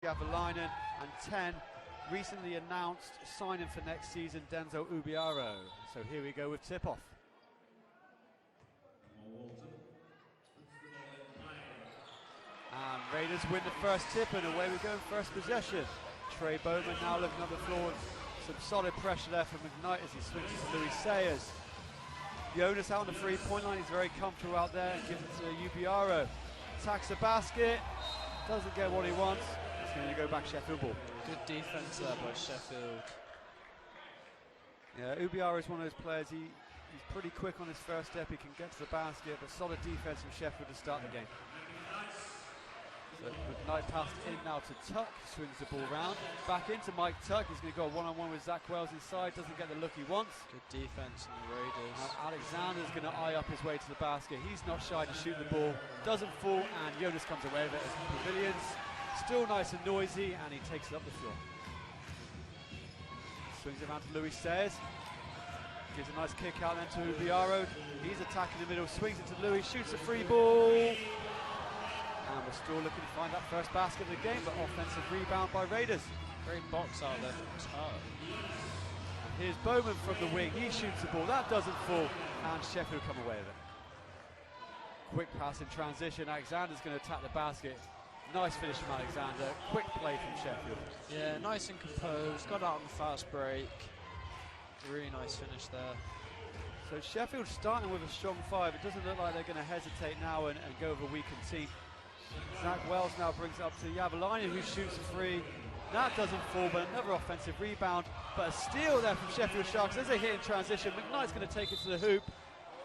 Javalainen, and 10, recently announced signing for next season, Denzel Ubiaro. So here we go with tip-off. And Raiders win the first tip, and away we go in first possession. Tre Bowman now looking on the floor. Some solid pressure there from McKnight as he swings to Louis Sayers. Jonas out on the three-point line, he's very comfortable out there and gives it to Ubiaro. Attacks the basket, doesn't get what he wants. It's going to go back Sheffield ball. Good defense there by Sheffield. Yeah, Ubiaro is one of those players, he's pretty quick on his first step, he can get to the basket, but solid defense from Sheffield to start the game. So McKnight passed in now to Tuck, swings the ball round, back into Mike Tuck, he's going to go one-on-one with Zach Wells inside, doesn't get the look he wants. Good defense in the Raiders. Now Alexander's going to eye up his way to the basket, he's not shy to shoot the ball, doesn't fall, and Jonas comes away with it as the Pavilions. Still nice and noisy, and he takes it up the floor. Swings it around to Louis Sayers. Gives a nice kick out then to Ubiaro. He's attacking the middle, swings it to Louis, shoots a free ball. And we're still looking to find that first basket of the game, but offensive rebound by Raiders. Great box out there from Tuck. And here's Bowman from the wing, he shoots the ball, that doesn't fall, and Sheffield come away with it. Quick pass in transition, Alexander's going to attack the basket. Nice finish from Alexander, quick play from Sheffield. Yeah, nice and composed, got out on the fast break. Really nice finish there. So Sheffield starting with a strong five. It doesn't look like they're going to hesitate now and go with a weakened team. Zach Wells now brings it up to Javalainen, who shoots a free. That doesn't fall, but another offensive rebound. But a steal there from Sheffield Sharks as they hit in transition. McKnight's going to take it to the hoop,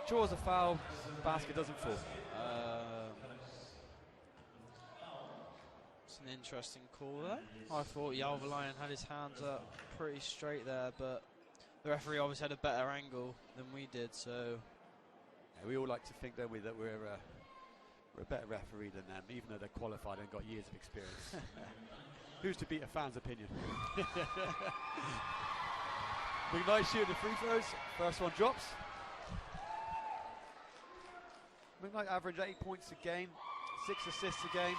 draws a foul, basket doesn't fall. It's an interesting call there. I thought Javalainen had his hands up pretty straight there, but the referee obviously had a better angle than we did, so... Yeah, we all like to think, don't we, that we're a better referee than them, even though they're qualified and got years of experience. Who's to beat a fan's opinion? McKnight shooting the free throws. First one drops. McKnight averaged 8 points a game, 6 assists a game.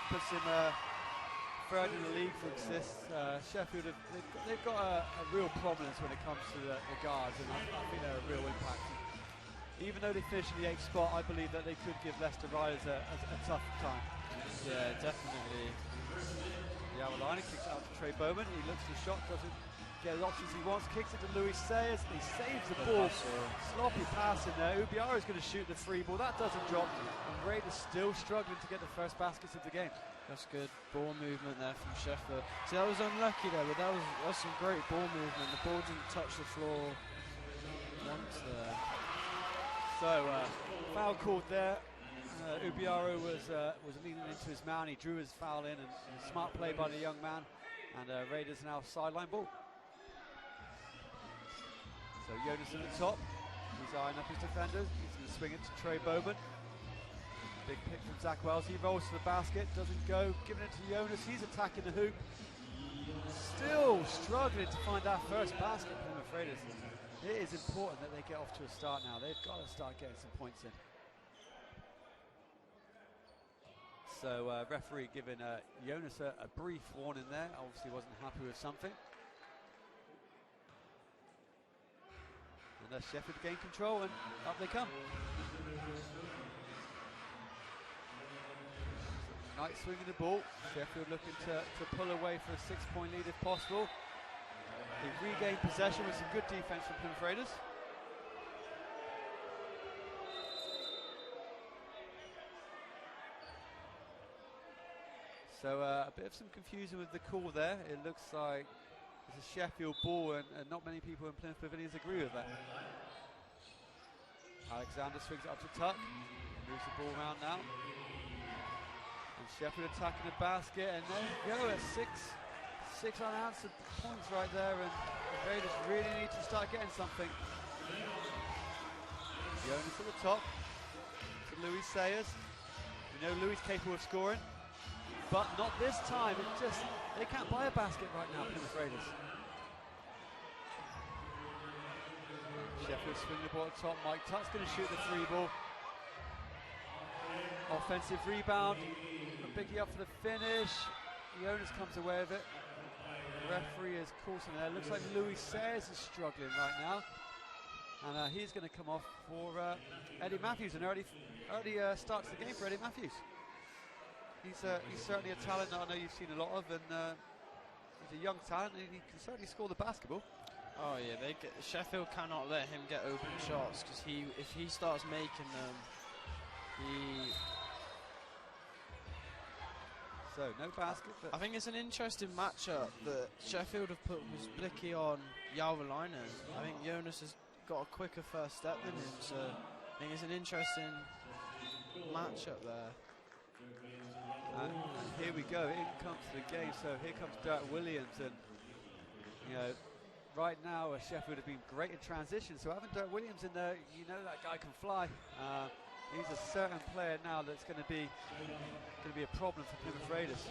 Puts him third in the league for assists. Sheffield, they've got a real prominence when it comes to the guards, and I think they're a real impact. Even though they finished in the 8th spot, I believe that they could give Leicester Riders a tough time. Yeah, definitely. Javalainen kicks it out to Tre Bowman. He looks for the shot, doesn't get the options he wants. Kicks it to Louis Sayers. He saves the ball. Sloppy pass in there. Ubiaro is going to shoot the free ball. That doesn't drop. And Raiders still struggling to get the first baskets of the game. That's good ball movement there from Sheffield. See, that was unlucky there, but that was some great ball movement. The ball didn't touch the floor once there. So, foul called there. Ubiaro was leaning into his man. He drew his foul in, and smart play by the young man. And Raiders now sideline ball. So Jonas at the top. He's eyeing up his defenders. He's going to swing it to Tre Bowman. Big pick from Zach Wells. He rolls to the basket, doesn't go. Giving it to Jonas. He's attacking the hoop. Still struggling to find that first basket, Plymouth Raiders. It is important that they get off to a start now. They've got to start getting some points in. So referee giving Jonas a brief warning there. Obviously wasn't happy with something. And that's Sheffield gain control, and up they come. Knight swinging the ball. Sheffield looking to pull away for a 6-point lead if possible. They regain possession with some good defense from Plymouth Raiders. So a bit of some confusion with the call there. It looks like it's a Sheffield ball, and not many people in Plymouth Pavilions agree with that. Alexander swings it up to Tuck, moves the ball around now. And Sheffield attacking the basket, and there you go, at six unanswered points right there, and the Raiders really need to start getting something. Jonas at the top to Louis Sayers. We know Louis is capable of scoring, but not this time. They can't buy a basket right now, Plymouth Raiders. Sheffield swinging the ball at the top. Mike Tuck's going to shoot the free ball. Offensive rebound. Biggie up for the finish. Jonas comes away with it. The referee is coursing there. Looks like Louis Sayers is struggling right now. And he's going to come off for Eddie Matthews, and early starts the game for Eddie Matthews. He's certainly a talent that I know you've seen a lot of, and he's a young talent, and he can certainly score the basketball. Oh yeah, Sheffield cannot let him get open shots, because if he starts making them, So no basket. But I think it's an interesting matchup that Sheffield have put with Blicky on Jalvalainen. I think Jonas has got a quicker first step than him, so I think it's an interesting matchup there. And here we go, in comes the game. So here comes Dirk Williams, and right now Sheffield have been great in transition, so having Dirk Williams in there, that guy can fly. He's a certain player now that's going to be a problem for Plymouth Raiders.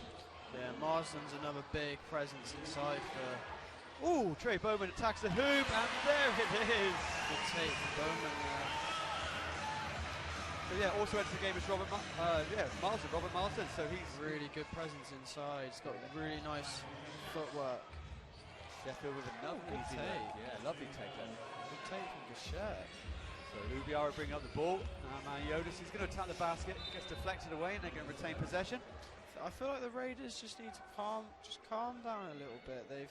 Yeah, Marsden's another big presence inside for. Ooh, Tre Bowman attacks the hoop, and there it is. Good take from Bowman there. So yeah, also enters the game is Robert Marsden. So he's really good presence inside. He's got really nice footwork. Sheffield with another good easy take. look. Yeah, lovely take there. Good take from Gachet. So Lubiara bringing up the ball. Jonas, he's going to attack the basket, gets deflected away, and they're going to retain possession. I feel like the Raiders just need to calm down a little bit. They've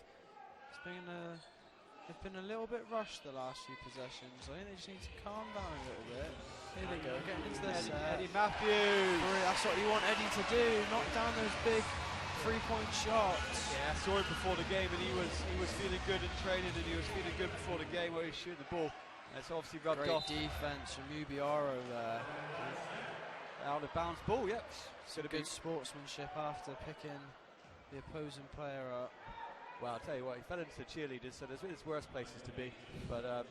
been a little bit rushed the last few possessions. I think they just need to calm down a little bit. Here they go, getting into their set. Eddie Matthews. That's what you want Eddie to do. Knock down those big three-point shots. Yeah, I saw him before the game, and he was feeling good in training, and he was feeling good before the game where he was shooting the ball. It's obviously rubbed off. Great defense from Ubiaro there. Out of bounds ball, yep. Some good sportsmanship after picking the opposing player up. Well, I'll tell you what, he fell into the cheerleaders, so there's worse places to be. But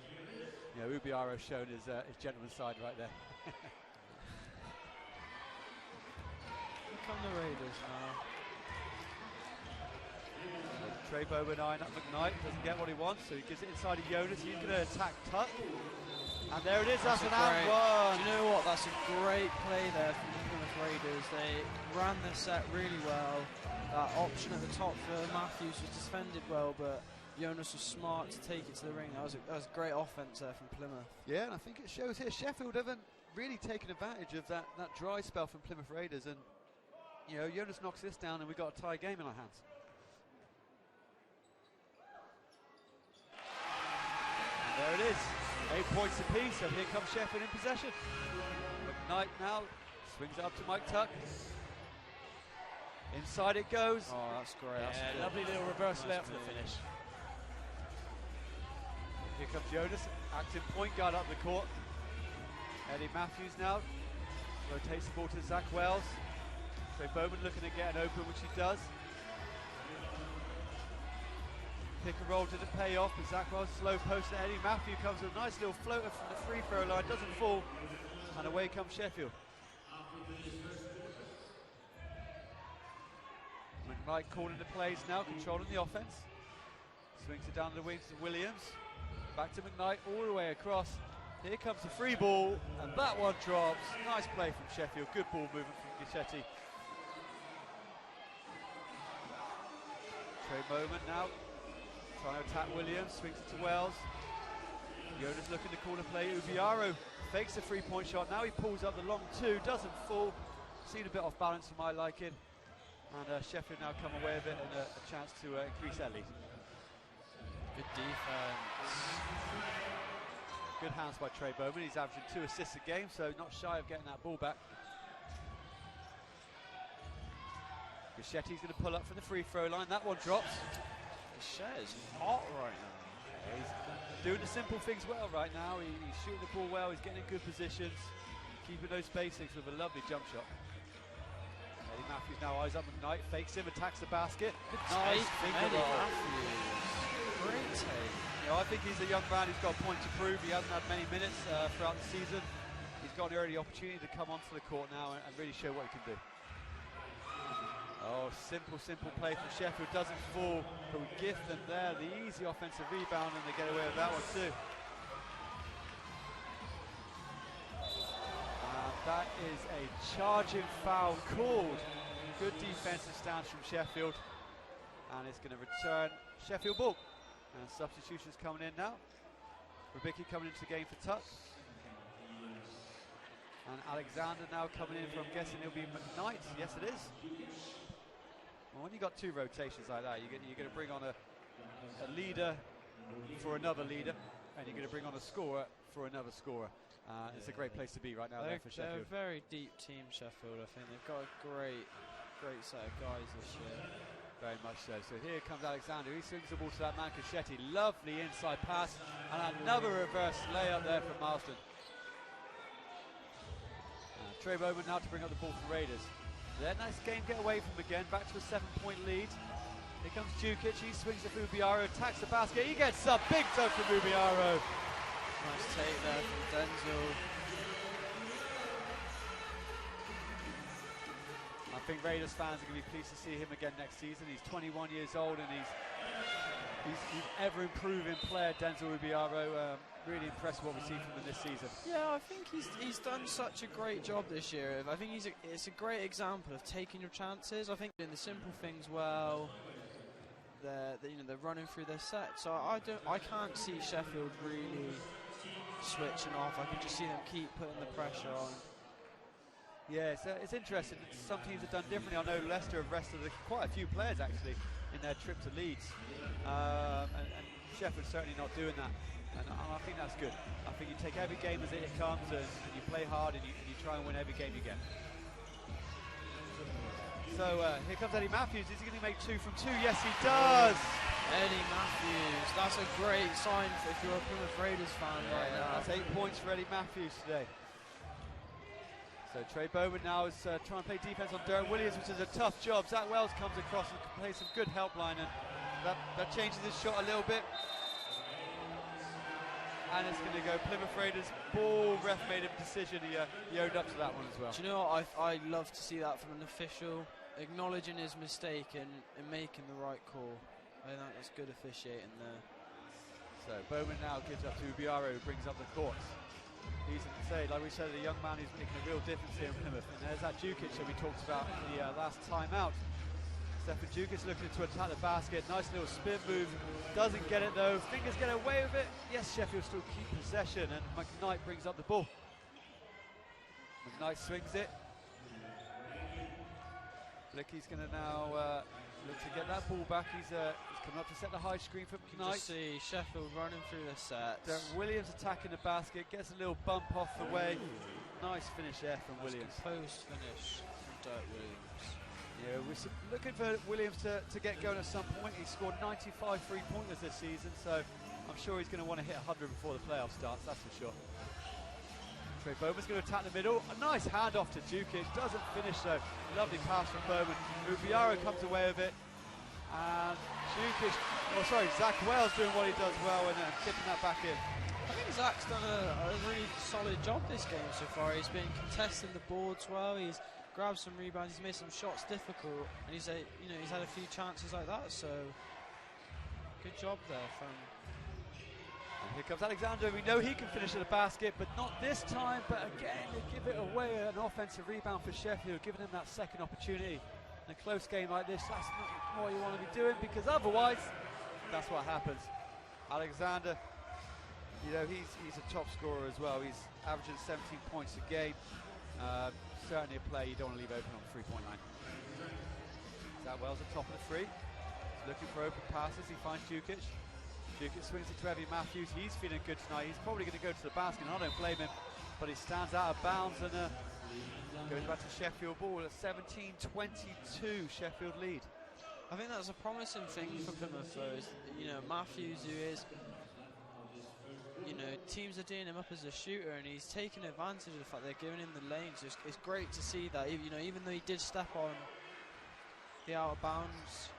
Ubiaro's shown his gentleman side right there. Here come the Raiders now. Tre Bowman eyeing up McKnight, doesn't get what he wants, so he gives it inside of Jonas. He's going to attack Tuck. And there it is, that's an out one. Do you know what? That's a great play there from the Plymouth Raiders. They ran the set really well. That option at the top for Matthews was defended well, but Jonas was smart to take it to the ring. That was a great offense there from Plymouth. Yeah, and I think it shows here Sheffield haven't really taken advantage of that dry spell from Plymouth Raiders, and Jonas knocks this down, and we've got a tie game in our hands. And there it is, 8 points apiece, so here comes Sheffield in possession. McKnight now swings it up to Mike Tuck. Inside it goes. Oh, that's great. Yeah, that's lovely little reverse layup for the finish. Here comes Jonas, active point guard up the court. Eddie Matthews now rotates the ball to Zach Wells. Tre Bowman looking to get an open, which he does. Pick and roll didn't pay off, but Zach Wells slow post to Eddie Matthews comes with a nice little floater from the free throw line, doesn't fall, and away comes Sheffield. McKnight calling the plays now, controlling the offense. Swings it down the wings to Williams. Back to McKnight, all the way across. Here comes the free ball, and that one drops. Nice play from Sheffield, good ball movement from Gichetti. Tre Bowman now, trying to attack Williams, swings it to Wells. Jonas looking to call a play. Ubiaro fakes a three-point shot. Now he pulls up the long two, doesn't fall. Seen a bit off balance for my liking. And Sheffield now come away with it and a chance to increase their lead. Good defense. Good hands by Tre Bowman. He's averaging 2 assists a game, so not shy of getting that ball back. Gachetti's going to pull up from the free throw line. That one drops. Gachet is hot right now. Yeah, he's doing the simple things well right now. He's shooting the ball well. He's getting in good positions, keeping those basics with a lovely jump shot. Eddie Matthews now eyes up McKnight, fakes him, attacks the basket. Good nice take, finger Eddie roll. Matthews. Great take. I think he's a young man who's got a point to prove. He hasn't had many minutes throughout the season. He's got an early opportunity to come onto the court now and really show what he can do. Oh, simple play from Sheffield. Doesn't fall, but we gift them there the easy offensive rebound, and they get away with that one too. That is a charging foul called good defensive stance from Sheffield, and it's going to return Sheffield ball. And substitutions coming in now. Rubicki coming into the game for Tuck. And Alexander now coming in for, I'm guessing it'll be McKnight. Yes, it is. Well, when you've got two rotations like that, you're going to bring on a leader for another leader, and you're going to bring on a scorer for another scorer. It's a great place to be right now there for Sheffield. They're a very deep team, Sheffield. I think they've got a great set of guys this year. Very much so. So here comes Alexander. He swings the ball to that man, Cacchetti. Lovely inside pass, and another reverse layup there from Marston. Tre Bowman now to bring up the ball for Raiders. Let this game get away from him again. Back to a 7-point lead. Here comes Jukic. He swings it for Mubiaro, attacks the basket. He gets up. Big toe for Mubiaro. Nice take there from Denzel. I think Raiders fans are going to be pleased to see him again next season. He's 21 years old, and he's ever improving player, Denzel Rubiaro. Really impressed with what we see from him this season. Yeah, I think he's done such a great job this year. I think it's a great example of taking your chances. I think doing the simple things well. They're running through their set. So I can't see Sheffield really switching off. I can just see them keep putting the pressure on. Yeah, it's interesting. Some teams have done differently. I know Leicester have rested quite a few players actually in their trip to Leeds, and Sheffield's certainly not doing that. And I think that's good. I think you take every game as it comes, and you play hard, and you try and win every game you get. So here comes Eddie Matthews. Is he going to make 2 from 2? Yes, he does. Eddie Matthews. That's a great sign if you're a Plymouth Raiders fan right now. That's 8 points for Eddie Matthews today. So Tre Bowman now is trying to play defense on Derek Williams, which is a tough job. Zach Wells comes across and plays some good help line, and that changes his shot a little bit. And it's going to go Plymouth Raiders ball. Ref made a decision. He owned up to that one as well. Do you know what? I love to see that from an official, acknowledging his mistake and making the right call. I think that's good officiating there. So Bowman now gives up to Ubiaro, who brings up the court. He's going to say, like we said, the young man who's making a real difference here in Plymouth. And there's that Jukic that we talked about in the last time out. Stefan Jukic looking to attack the basket. Nice little spin move. Doesn't get it though. Fingers get away with it. Yes, Sheffield still keep possession, and McKnight brings up the ball. McKnight swings it. Blicky's going to now look to get that ball back. He's coming up to set the high screen for McKnight. Just see Sheffield running through the set. Williams attacking the basket, gets a little bump off the way. Nice finish there from Williams. Composed finish from Dirk Williams. Yeah, we're looking for Williams to get going at some point. He scored 95 3-pointers this season, so I'm sure he's going to want to hit 100 before the playoff starts, that's for sure. Tre Bowman's going to attack the middle. A nice handoff to Jukic. Doesn't finish though. Lovely pass from Bowman. Ubiaro comes away with it. And Jukic, Zach Wells doing what he does well and tipping that back in. I think Zach's done a really solid job this game so far. He's been contesting the boards well. He's grabbed some rebounds. He's made some shots difficult, and he's had a few chances like that. So good job there from. And here comes Alexander. We know he can finish at the basket, but not this time. But again, they give it away. An offensive rebound for Sheffield, giving him that second opportunity. In a close game like this, that's not what you want to be doing, because otherwise, that's what happens. Alexander, he's a top scorer as well. He's averaging 17 points a game. Certainly a player you don't want to leave open on the 3-point line. Zach Wells at top of the three. He's looking for open passes. He finds Jukic. Jukic swings it to Eddie Matthews. He's feeling good tonight. He's probably going to go to the basket, and I don't blame him. But he stands out of bounds and goes back to Sheffield ball at 17-22. Sheffield lead. I think that's a promising thing for Plymouth though. Is, Matthews, who is, teams are doing him up as a shooter, and he's taking advantage of the fact they're giving him the lanes. It's great to see that. Even though he did step on the out of bounds,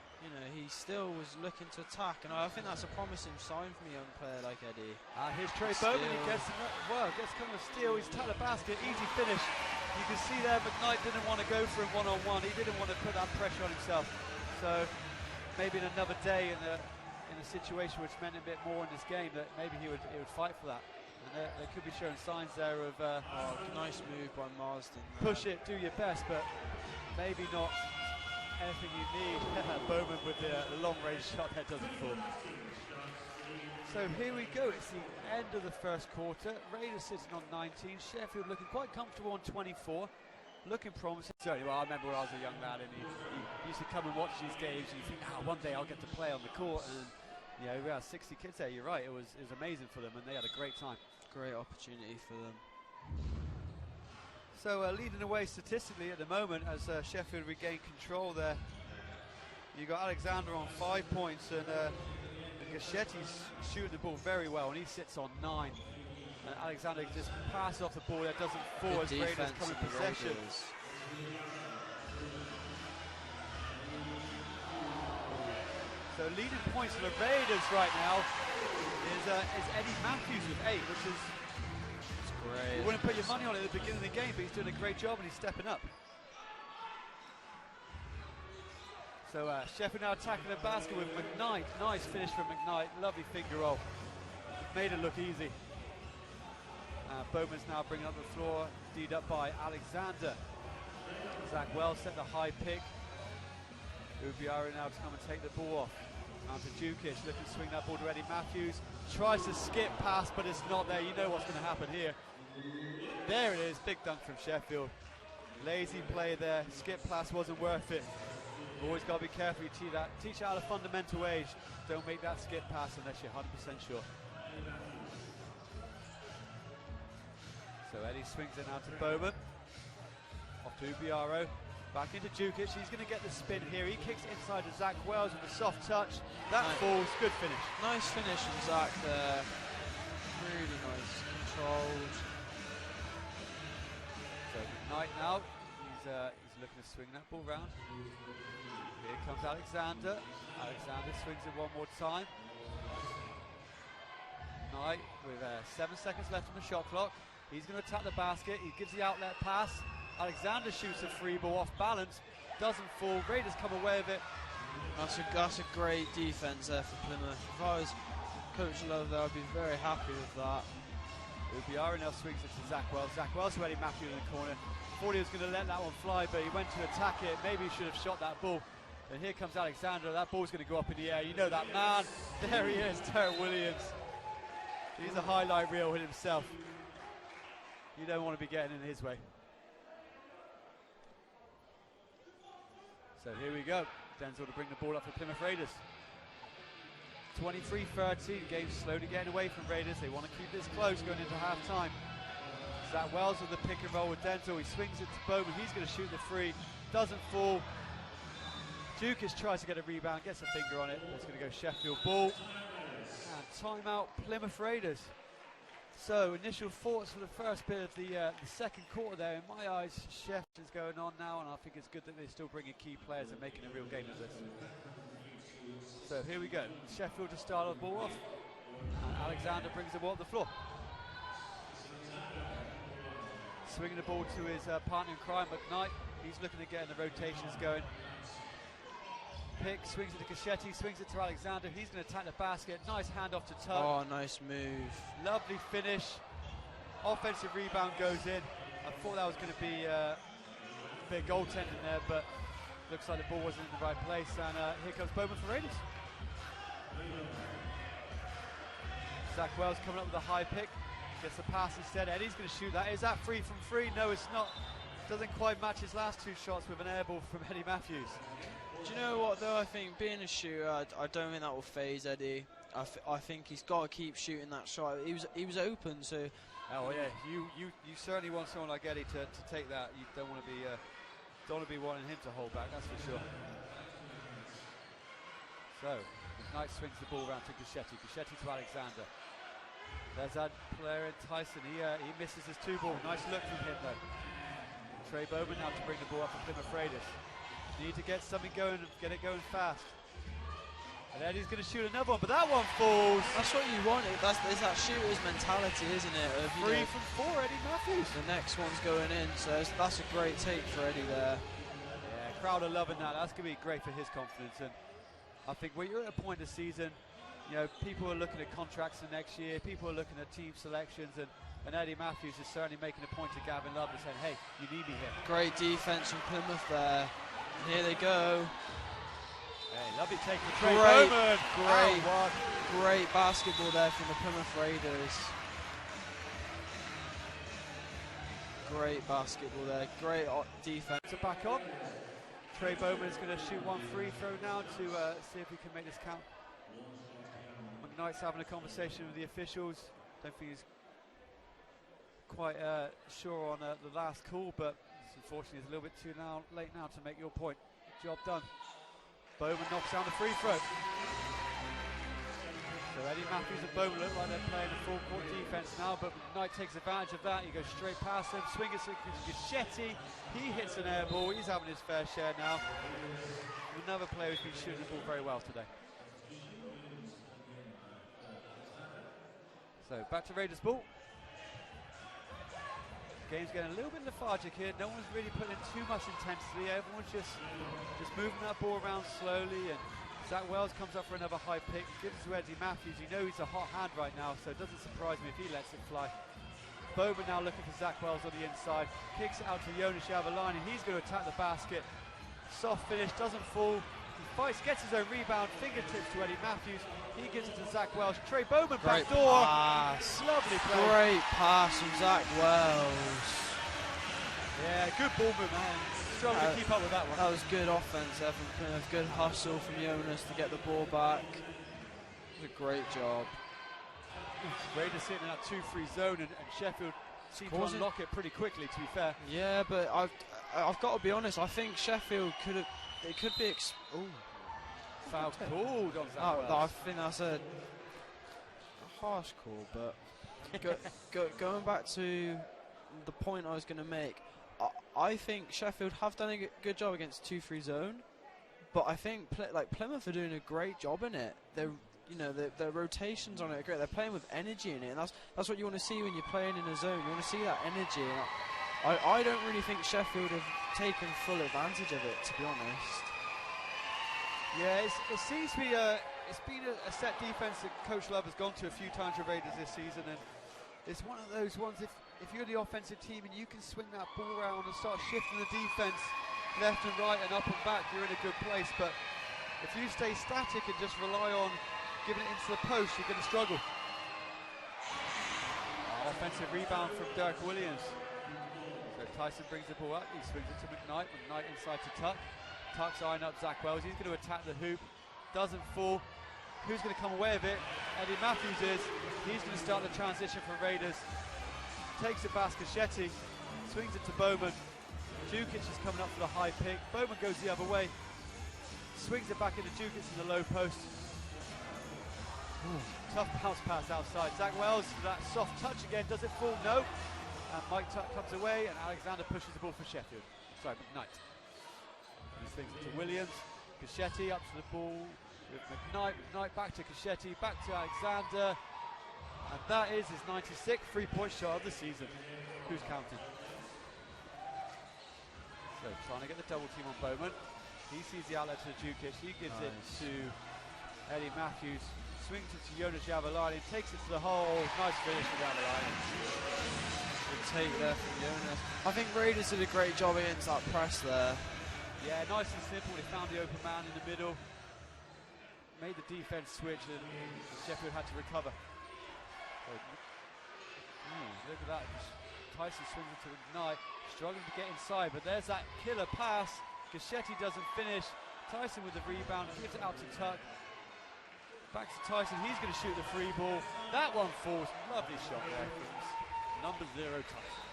he still was looking to attack, and I think that's a promising sign from a young player like Eddie. Here's Tre Bowman. He gets kind of a steal. He's tapped the basket, easy finish. You can see there McKnight didn't want to go for him one-on-one. He didn't want to put that pressure on himself. So maybe in another day in a situation which meant a bit more in this game, that maybe he would fight for that. And they could be showing signs there of nice move by Marsden. Push it, do your best, but maybe not anything you need. Bowman with the long-range shot that doesn't fall. So here we go, it's the end of the first quarter. Raiders sitting on 19, Sheffield looking quite comfortable on 24. Looking promising. Certainly, well, I remember when I was a young lad and you used to come and watch these games and you think, one day I'll get to play on the court. And you know, we had 60 kids there, you're right, it was amazing for them and they had a great time. Great opportunity for them. So leading away statistically at the moment as Sheffield regain control there. You've got Alexander on 5 points and Gaschetti's shooting the ball very well and he sits on 9. And Alexander just passes off the ball that doesn't fall as Raiders come in possession. So leading points for the Raiders right now is Eddie Matthews with 8, which is great. You wouldn't put your money on it at the beginning of the game, but he's doing a great job and he's stepping up. So Sheffield now attacking the basket with McKnight. Nice finish from McKnight. Lovely finger roll. Made it look easy. Bowman's now bringing up the floor, D'd up by Alexander. Zach Wells set the high pick. Ubiara now to come and take the ball off. Down to Jukic, looking to swing that ball to Eddie Matthews. Tries to skip pass, but it's not there. You know what's going to happen here. There it is, big dunk from Sheffield. Lazy play there, skip pass wasn't worth it. Always got to be careful, you teach out a fundamental age. Don't make that skip pass unless you're 100% sure. So Eddie swings it now to Bowman. Off to Ubiaro. Back into Jukic. He's going to get the spin here. He kicks it inside to Zach Wells with a soft touch. That falls. Good finish. Nice finish from Zach there. Really nice. Controlled. So McKnight now. He's looking to swing that ball round. Here comes Alexander. Alexander swings it one more time. McKnight with 7 seconds left on the shot clock. He's going to attack the basket. He gives the outlet pass. Alexander shoots a free ball off balance. Doesn't fall. Raiders come away with it. That's a great defense there for Plymouth. If I was Coach Love there, I'd be very happy with that. Ubiara now swings it to Zach Wells. Zach Wells already Matthew in the corner. Thought he was going to let that one fly, but he went to attack it. Maybe he should have shot that ball. And here comes Alexander. That ball's going to go up in the air. You know that man. There he is, Derek Williams. He's a highlight reel in himself. You don't want to be getting in his way. So here we go. Denzel to bring the ball up for Plymouth Raiders. 23-13, game slowly getting away from Raiders. They want to keep this close going into half-time. Zach Wells with the pick and roll with Denzel. He swings it to Bowman. He's going to shoot the free. Doesn't fall. Jukic tries to get a rebound, gets a finger on it. It's going to go Sheffield ball. And timeout Plymouth Raiders. So initial thoughts for the first bit of the second quarter there. In my eyes, Sheffield is going on now, and I think it's good that they're still bringing key players and making a real game of this. So here we go. Sheffield to start the ball off, and Alexander brings the ball up the floor. Swinging the ball to his partner in crime, McKnight. He's looking to get in the rotations going. Pick, swings it to Gaschetti, swings it to Alexander. He's going to attack the basket. Nice handoff to Tuck. Oh, nice move. Lovely finish. Offensive rebound goes in. I thought that was going to be a bit of goaltending there, but looks like the ball wasn't in the right place. And here comes Bowman for Raiders. Zach Wells coming up with a high pick. Gets the pass instead. Eddie's going to shoot that. Is that free from free? No, it's not. Doesn't quite match his last two shots with an air ball from Eddie Matthews. Do you know what though? I think being a shooter, I don't think that will phase Eddie. I think he's got to keep shooting that shot. He was open, so. Oh yeah, you certainly want someone like Eddie to take that. You don't want to be wanting him to hold back. That's for sure. So McKnight swings the ball around to Gaschetti. Gaschetti to Alexander. There's that player in Tyson. He misses his two ball. Nice look from him though. Tre Bowman now to bring the ball up for Plymouth Raiders. Need to get something going and get it going fast. And Eddie's going to shoot another one, but that one falls. That's what you want. It's that shooter's mentality, isn't it? Of, 3 from 4, Eddie Matthews. The next one's going in, so that's a great take for Eddie there. Yeah, crowd are loving that. That's going to be great for his confidence. And I think when you're at a point of the season, you know, people are looking at contracts for next year. People are looking at team selections, and Eddie Matthews is certainly making a point to Gavin Love and saying, hey, you need me here. Great defense from Plymouth there. Here they go. Hey, lovely take for Tre Bowman. Great basketball there from the Plymouth Raiders. Great basketball there. Great defense. So back on. Tre Bowman is going to shoot one free throw now to see if he can make this count. McKnight's having a conversation with the officials. Don't think he's quite sure on the last call, but unfortunately it's a little bit too late now to make your point. Job done. Bowman knocks down the free throw. So Eddie Matthews and Bowman look like they're playing a full court defense now, but Knight takes advantage of that. He goes straight past him, swings it to Gischetti. He hits an air ball. He's having his fair share now. Another player who's been shooting the ball very well today. So back to Raiders ball. Game's getting a little bit lethargic here. No one's really putting in too much intensity. Everyone's just moving that ball around slowly. And Zach Wells comes up for another high pick. Gives it to Eddie Matthews. You know he's a hot hand right now, so it doesn't surprise me if he lets it fly. Bowman now looking for Zach Wells on the inside. Kicks it out to Jonas Javelani. He's going to attack the basket. Soft finish, doesn't fall. He fights, gets his own rebound. Fingertips to Eddie Matthews. He gives it to Zach Wells. Tre Bowman back door. Pass. Lovely play. Great pass from Zach Wells. Yeah, good ball move, man. Struggling to keep up with that one. That was good offense there from Plymouth. Good hustle from Jonas to get the ball back. It was a great job. Raiders sitting in that 2-3 zone, and Sheffield seemed to unlock it pretty quickly, to be fair. Yeah, but I've got to be honest. I think Sheffield could be. Foul called on Zach Wells. I think that's a harsh call, but going back to the point I was going to make, I think Sheffield have done a good job against 2-3 zone, but I think Plymouth are doing a great job in it. Their rotations on it are great. They're playing with energy in it, and that's what you want to see when you're playing in a zone. You want to see that energy. And I don't really think Sheffield have taken full advantage of it, to be honest. Yeah, it seems to be it's been a set defense that Coach Love has gone to a few times with Raiders this season, and it's one of those ones, if you're the offensive team and you can swing that ball around and start shifting the defense left and right and up and back, you're in a good place. But if you stay static and just rely on giving it into the post, you're going to struggle. Offensive rebound from Derek Williams. So Tyson brings the ball up, he swings it to McKnight. McKnight inside to Tuck. Tuck's eyeing up Zach Wells. He's going to attack the hoop. Doesn't fall. Who's going to come away with it? Eddie Matthews is. He's going to start the transition for Raiders. Takes it past Gischetti. Swings it to Bowman. Jukic is coming up for the high pick. Bowman goes the other way. Swings it back into Jukic in the low post. Tough bounce pass outside. Zach Wells for that soft touch again. Does it fall? No. And Mike Tuck comes away, and Alexander pushes the ball for Sheffield. Sorry, McKnight. He swings it to Williams. Gischetti up to the ball with McKnight. McKnight back to Gischetti, back to Alexander. And that is his 96th three-point shot of the season. Who's counting? So trying to get the double team on Bowman. He sees the outlet to Jukic. He gives it to Eddie Matthews. Swings it to Jonas Javelani. Takes it to the hole. Nice finish from Javelani. Good take there from Jonas. I think Raiders did a great job against that press there. Yeah, nice and simple. They found the open man in the middle. Made the defense switch, and Sheffield had to recover. Look at that. Tyson swings it to McKnight. Struggling to get inside, but there's that killer pass. Gischetti doesn't finish. Tyson with the rebound. Gives it out to Tuck. Back to Tyson. He's going to shoot the free ball. That one falls. Lovely shot there from number 0 Tyson.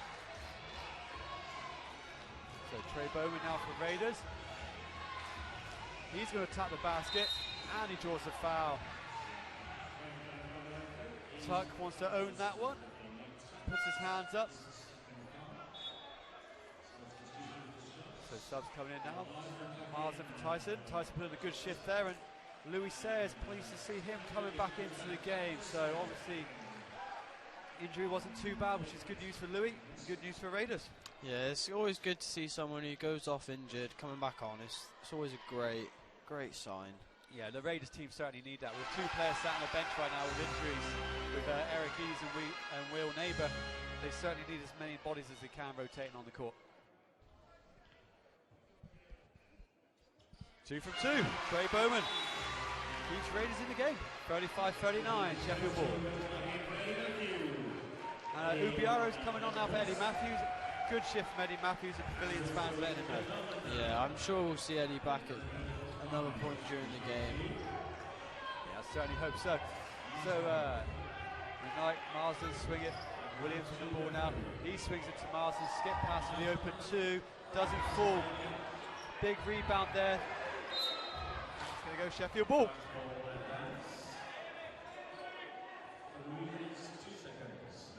So Tre Bowman now for Raiders. He's going to tap the basket, and he draws the foul. Tuck wants to own that one. Puts his hands up. So subs coming in now. Miles in for Tyson. Tyson put in a good shift there, and Louis Sayers, pleased to see him coming back into the game. So obviously injury wasn't too bad, which is good news for Louis, good news for Raiders. Yeah, it's always good to see someone who goes off injured coming back on. It's always a great sign. Yeah, the Raiders team certainly need that. With 2 players sat on the bench right now with injuries, with Eric Ease and Will Neighbour, they certainly need as many bodies as they can rotating on the court. 2 from 2. Tre Bowman keeps Raiders in the game. 35-39, Sheffield ball. Ubiaro's coming on now for Eddie Matthews. Good shift from Eddie Matthews, and Pavilions fans letting him know. Yeah, I'm sure we'll see Eddie back at another point during the game. Yeah, I certainly hope so. So, McKnight, Marsden swing it. Williams with the ball now. He swings it to Marsden. Skip pass for the open 2. Doesn't fall. Big rebound there. It's going to go Sheffield ball.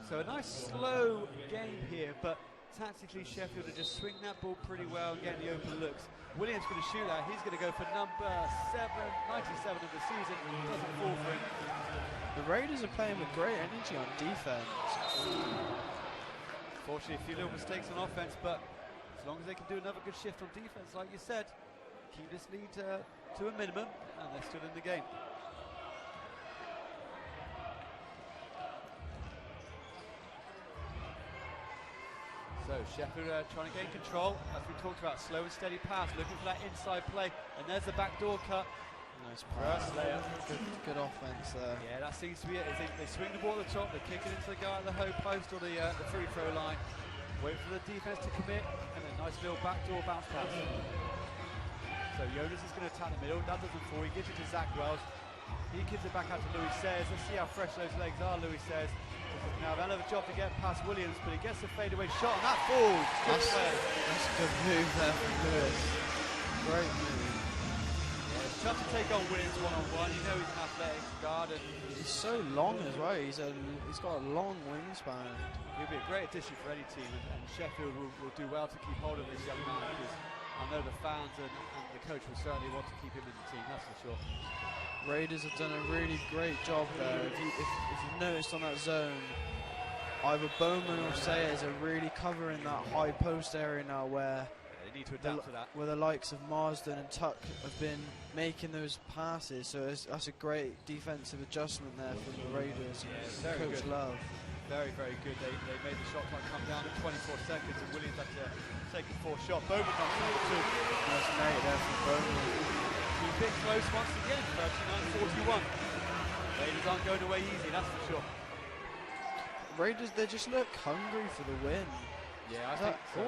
So a nice slow game here, but tactically Sheffield are just swinging that ball pretty well and getting the open looks. Williams going to shoot that. He's going to go for number 97 of the season. Doesn't fall for him. The Raiders are playing with great energy on defense. Fortunately, a few little mistakes on offense, but as long as they can do another good shift on defense, like you said, keep this lead to a minimum, and they're still in the game. So Sheffield trying to gain control, as we talked about, slow and steady pass, looking for that inside play, and there's the backdoor cut. Nice pass. Good offense there. Yeah, that seems to be it. They swing the ball at the top, they kick it into the guy at the home post or the free throw line, wait for the defense to commit, and then nice little backdoor bounce pass. So Jonas is going to attack the middle, that doesn't fall, he gives it to Zach Wells. He gives it back out to Louis Sayers. Let's see how fresh those legs are, Louis Sayers. Now, hell of a job to get past Williams, but he gets a fadeaway shot, and that falls. That's a good move there from Lewis. Great move. Yeah, it's tough to take on Williams one-on-one. You know he's an athletic guard, and he's so long as well. He's got a long wingspan. He'll be a great addition for any team, and Sheffield will do well to keep hold of this young man, because I know the fans and the coach will certainly want to keep him in the team, that's for sure. Raiders have done a really great job there. If you've noticed on that zone, either Bowman or Sayers are really covering that high post area now, where they need to adapt to that. Where the likes of Marsden and Tuck have been making those passes. So that's a great defensive adjustment there from the Raiders. Yeah, Coach good. Love. Very, very good. They made the shot clock come down at 24 seconds, and Williams had to take a 4 shot. Bowman on number 2. Nice mate there from Bowman. A bit close once again, 39-41. Raiders aren't going away easy, that's for sure. Raiders, they just look hungry for the win. Yeah, I think so.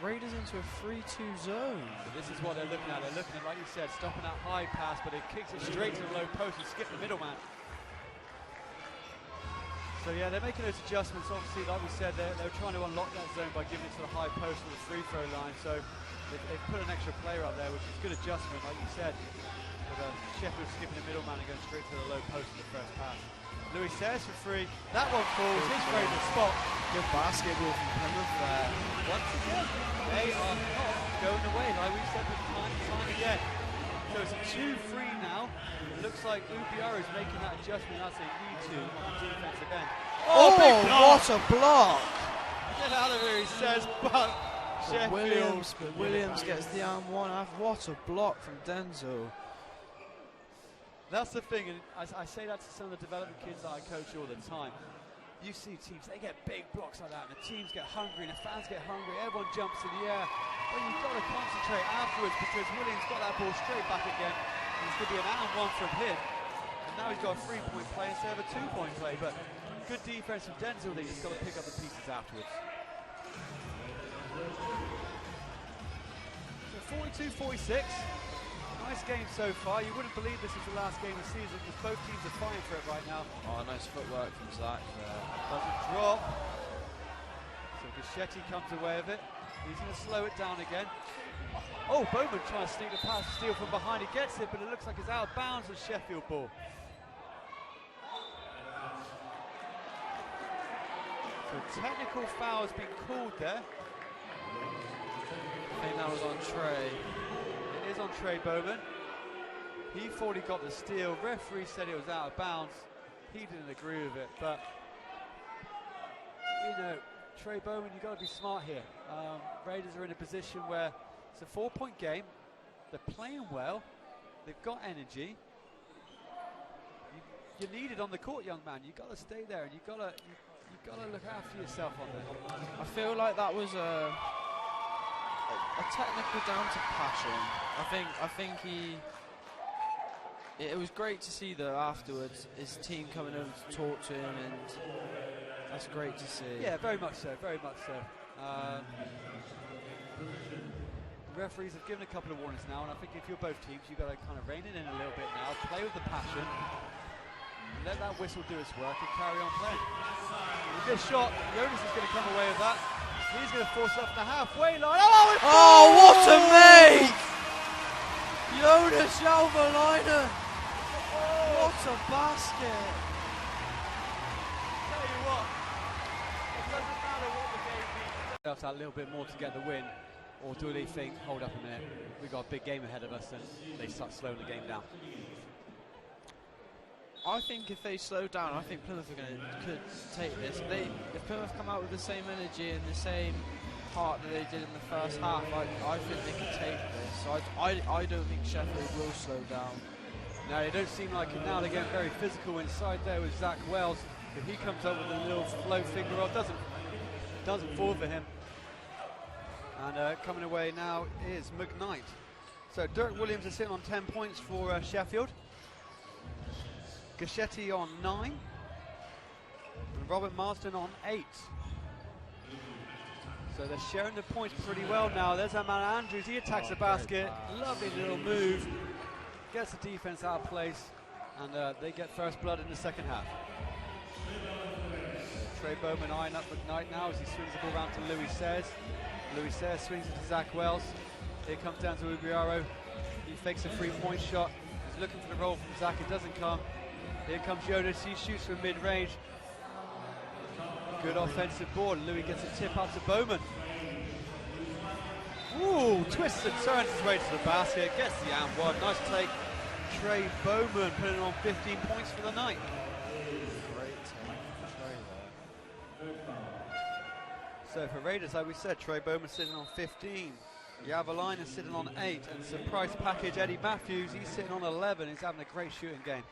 Raiders into a 3-2 zone. So this is what they're looking at. They're looking at, like you said, stopping that high pass, but it kicks it straight to the low post and skip the middleman. So yeah, they're making those adjustments. Obviously, like we said, they're trying to unlock that zone by giving it to the high post or the free throw line. So they've put an extra player out there, which is good adjustment, like you said. With Sheffield skipping the middleman and going straight to the low post in the first pass. Louis Sayers for 3. That one falls. His favourite spot. Good basketball from Plymouth there. Once again, they are not going away, like we've said time and time again. So it's a 2-3 now. It looks like Ubiara is making that adjustment. That's a need to on the defensive end. Oh, what a block! Get out of here, he says, but Sheffield. Williams gets the and one half. What a block from Denzel. That's the thing, and I say that to some of the development kids that I coach all the time. You see teams, they get big blocks like that, and the teams get hungry, and the fans get hungry, everyone jumps in the air. But you've got to concentrate afterwards, because Williams got that ball straight back again. It's going to be an and one from him. And now he's got a 3-point play instead of a 2-point play. But good defense from Denzel, that he's got to pick up the pieces afterwards. So 42-46. Nice game so far. You wouldn't believe this is the last game of the season, because both teams are fighting for it right now. Oh, nice footwork from Zach there. Doesn't drop. So Guschetti comes away with it. He's going to slow it down again. Oh, Bowman trying to sneak the pass, steal from behind. He gets it, but it looks like it's out of bounds with Sheffield ball. So technical foul has been called there. I think that was on Tre. It is on Tre Bowman. He thought he got the steal. Referee said it was out of bounds. He didn't agree with it, but you know, Tre Bowman, you've got to be smart here. Raiders are in a position where it's a 4-point game. They're playing well. They've got energy. You're needed on the court, young man. You've got to stay there, and you've got to look after yourself on there. I feel like that was a a technical down to passion. I think he. It was great to see though afterwards his team coming over to talk to him, and that's great to see. Yeah, very much so, very much so. The referees have given a couple of warnings now, and I think if you're both teams, you've got to kind of rein it in a little bit now, play with the passion, let that whistle do its work, and carry on playing. With this shot, Jonas is going to come away with that. He's going to force it up the halfway line. Oh, what a make! Jonas Jalvalainen! What a basket! Tell you what, it doesn't matter what the game means. That little bit more to get the win. Or do they think, hold up a minute, we've got a big game ahead of us, and they start slowing the game down? I think if they slow down, I think Plymouth could take this. If Plymouth come out with the same energy and the same heart that they did in the first half, I think they could take this. So I don't think Sheffield will slow down. No, they don't seem like it now. They're getting very physical inside there with Zach Wells. If he comes up with a little flow finger roll, doesn't fall for him. And coming away now is McKnight. So Dirk Williams is sitting on 10 points for Sheffield. Gaschetti on 9. And Robert Marsden on 8. So they're sharing the points pretty well now. There's our man Andrews. He attacks the basket. Lovely little move. Gets the defense out of place. And they get first blood in the second half. Tre Bowman eyeing up McKnight now as he swings the ball around to Louis Sayers. Louis Sayers swings it to Zach Wells. Here comes down to Ubiaro. He fakes a 3-point shot. He's looking for the roll from Zach. It doesn't come. Here comes Jonas. He shoots from mid-range. Good offensive board. Louis gets a tip out to Bowman. Ooh, twists and turns his way to the basket. Gets the and one. Nice take. Tre Bowman putting on 15 points for the night. So for Raiders, like we said, Tre Bowman sitting on 15. Jalvalainen is sitting on 8. And surprise package, Eddie Matthews, he's sitting on 11. He's having a great shooting game.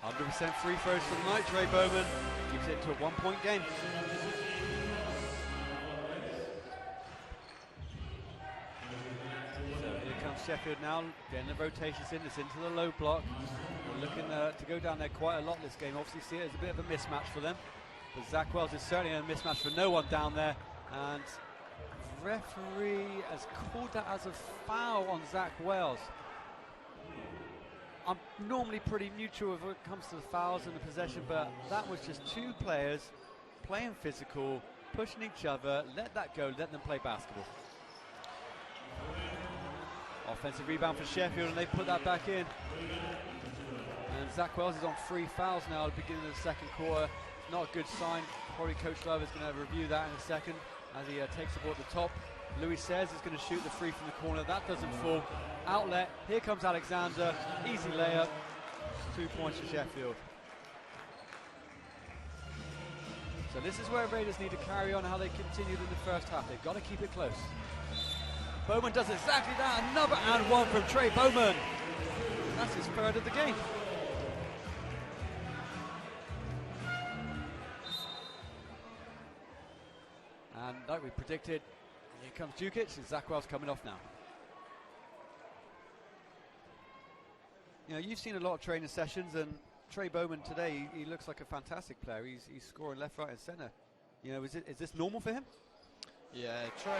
%100% free throws for the night. Tre Bowman keeps it to a 1-point game. Sheffield now getting the rotations in. It's into the low block. We're looking to go down there quite a lot this game. Obviously see it as a bit of a mismatch for them, but Zach Wells is certainly a mismatch for no one down there, and referee has called that as a foul on Zach Wells. I'm normally pretty neutral when it comes to the fouls and the possession, but that was just two players playing physical, pushing each other. Let that go, let them play basketball. Offensive rebound for Sheffield, and they put that back in. And Zach Wells is on 3 fouls now at the beginning of the second quarter. Not a good sign. Probably Coach Love is going to review that in a second as he takes the ball at the top. Louis Sayers is going to shoot the free from the corner. That doesn't fall. Outlet. Here comes Alexander. Easy layup. 2 points for Sheffield. So this is where Raiders need to carry on how they continued in the first half. They've got to keep it close. Bowman does exactly that. Another and one from Tre Bowman. That's his third of the game. And like we predicted, here comes Dukic, and Zach Wells coming off now. You know, you've seen a lot of training sessions, and Tre Bowman today, he looks like a fantastic player. He's scoring left, right, and centre. You know, is this normal for him? Yeah, Tre,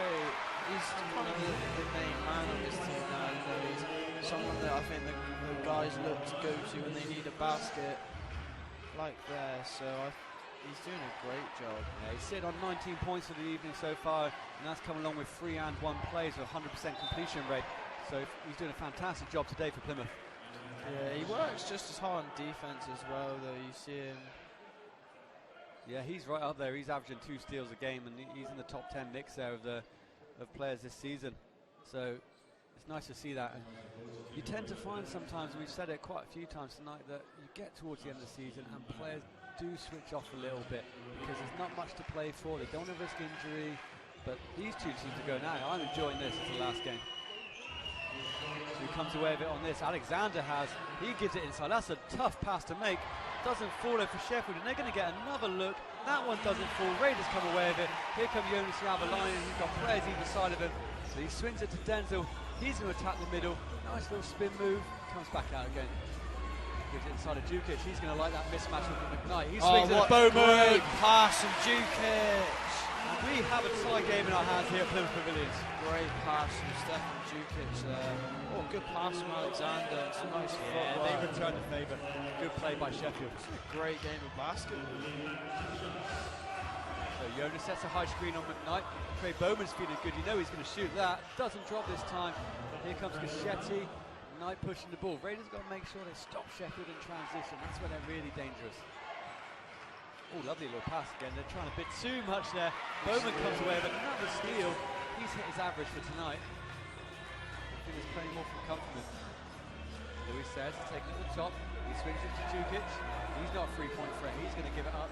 he's kind of the main man on this team now. You know, he's someone that I think the guys look to go to when they need a basket like there. So he's doing a great job. Yeah, he's sitting on 19 points for the evening so far, and that's come along with 3 and 1 plays with 100% completion rate. So he's doing a fantastic job today for Plymouth. Yeah, he works just as hard on defense as well, though. You see him. Yeah, he's right up there. He's averaging 2 steals a game, and he's in the top 10 mix there of players this season. So it's nice to see that. And you tend to find sometimes, we've said it quite a few times tonight, that you get towards the end of the season and players do switch off a little bit because there's not much to play for. They don't want to risk injury, but these two seem to go now. I'm enjoying this. It's the last game. Who comes away with it on this? Alexander has. He gives it inside. That's a tough pass to make. Doesn't fall over for Sheffield, and they're going to get another look. That one doesn't fall. Raiders come away with it. Here come Jonas Javalainen. He's got players either side of him. So he swings it to Denzel. He's going to attack the middle. Nice little spin move. Comes back out again. Gives it inside of Jukic. He's going to like that mismatch with McKnight. He swings it to Bowman. Great pass from Jukic. And we have a tie game in our hands here at Plymouth Pavilions. Great pass from Stefan Jukic there. Oh, good pass from Alexander. It's a nice footwork. They return the favour. Good play by Sheffield. It's a great game of basketball. So Jonas sets a high screen on McKnight. Tre Bowman's feeling good. You know he's going to shoot that. Doesn't drop this time. Here comes Gaschetti. McKnight pushing the ball. Raiders got to make sure they stop Sheffield in transition. That's when they're really dangerous. Oh, lovely little pass again. They're trying a bit too much there. Bowman comes away with another steal. He's hit his average for tonight. I think there's plenty more from come from him. Louis says he's taking it to the top. He swings it to Jukic. He's not a three-point threat. He's going to give it up.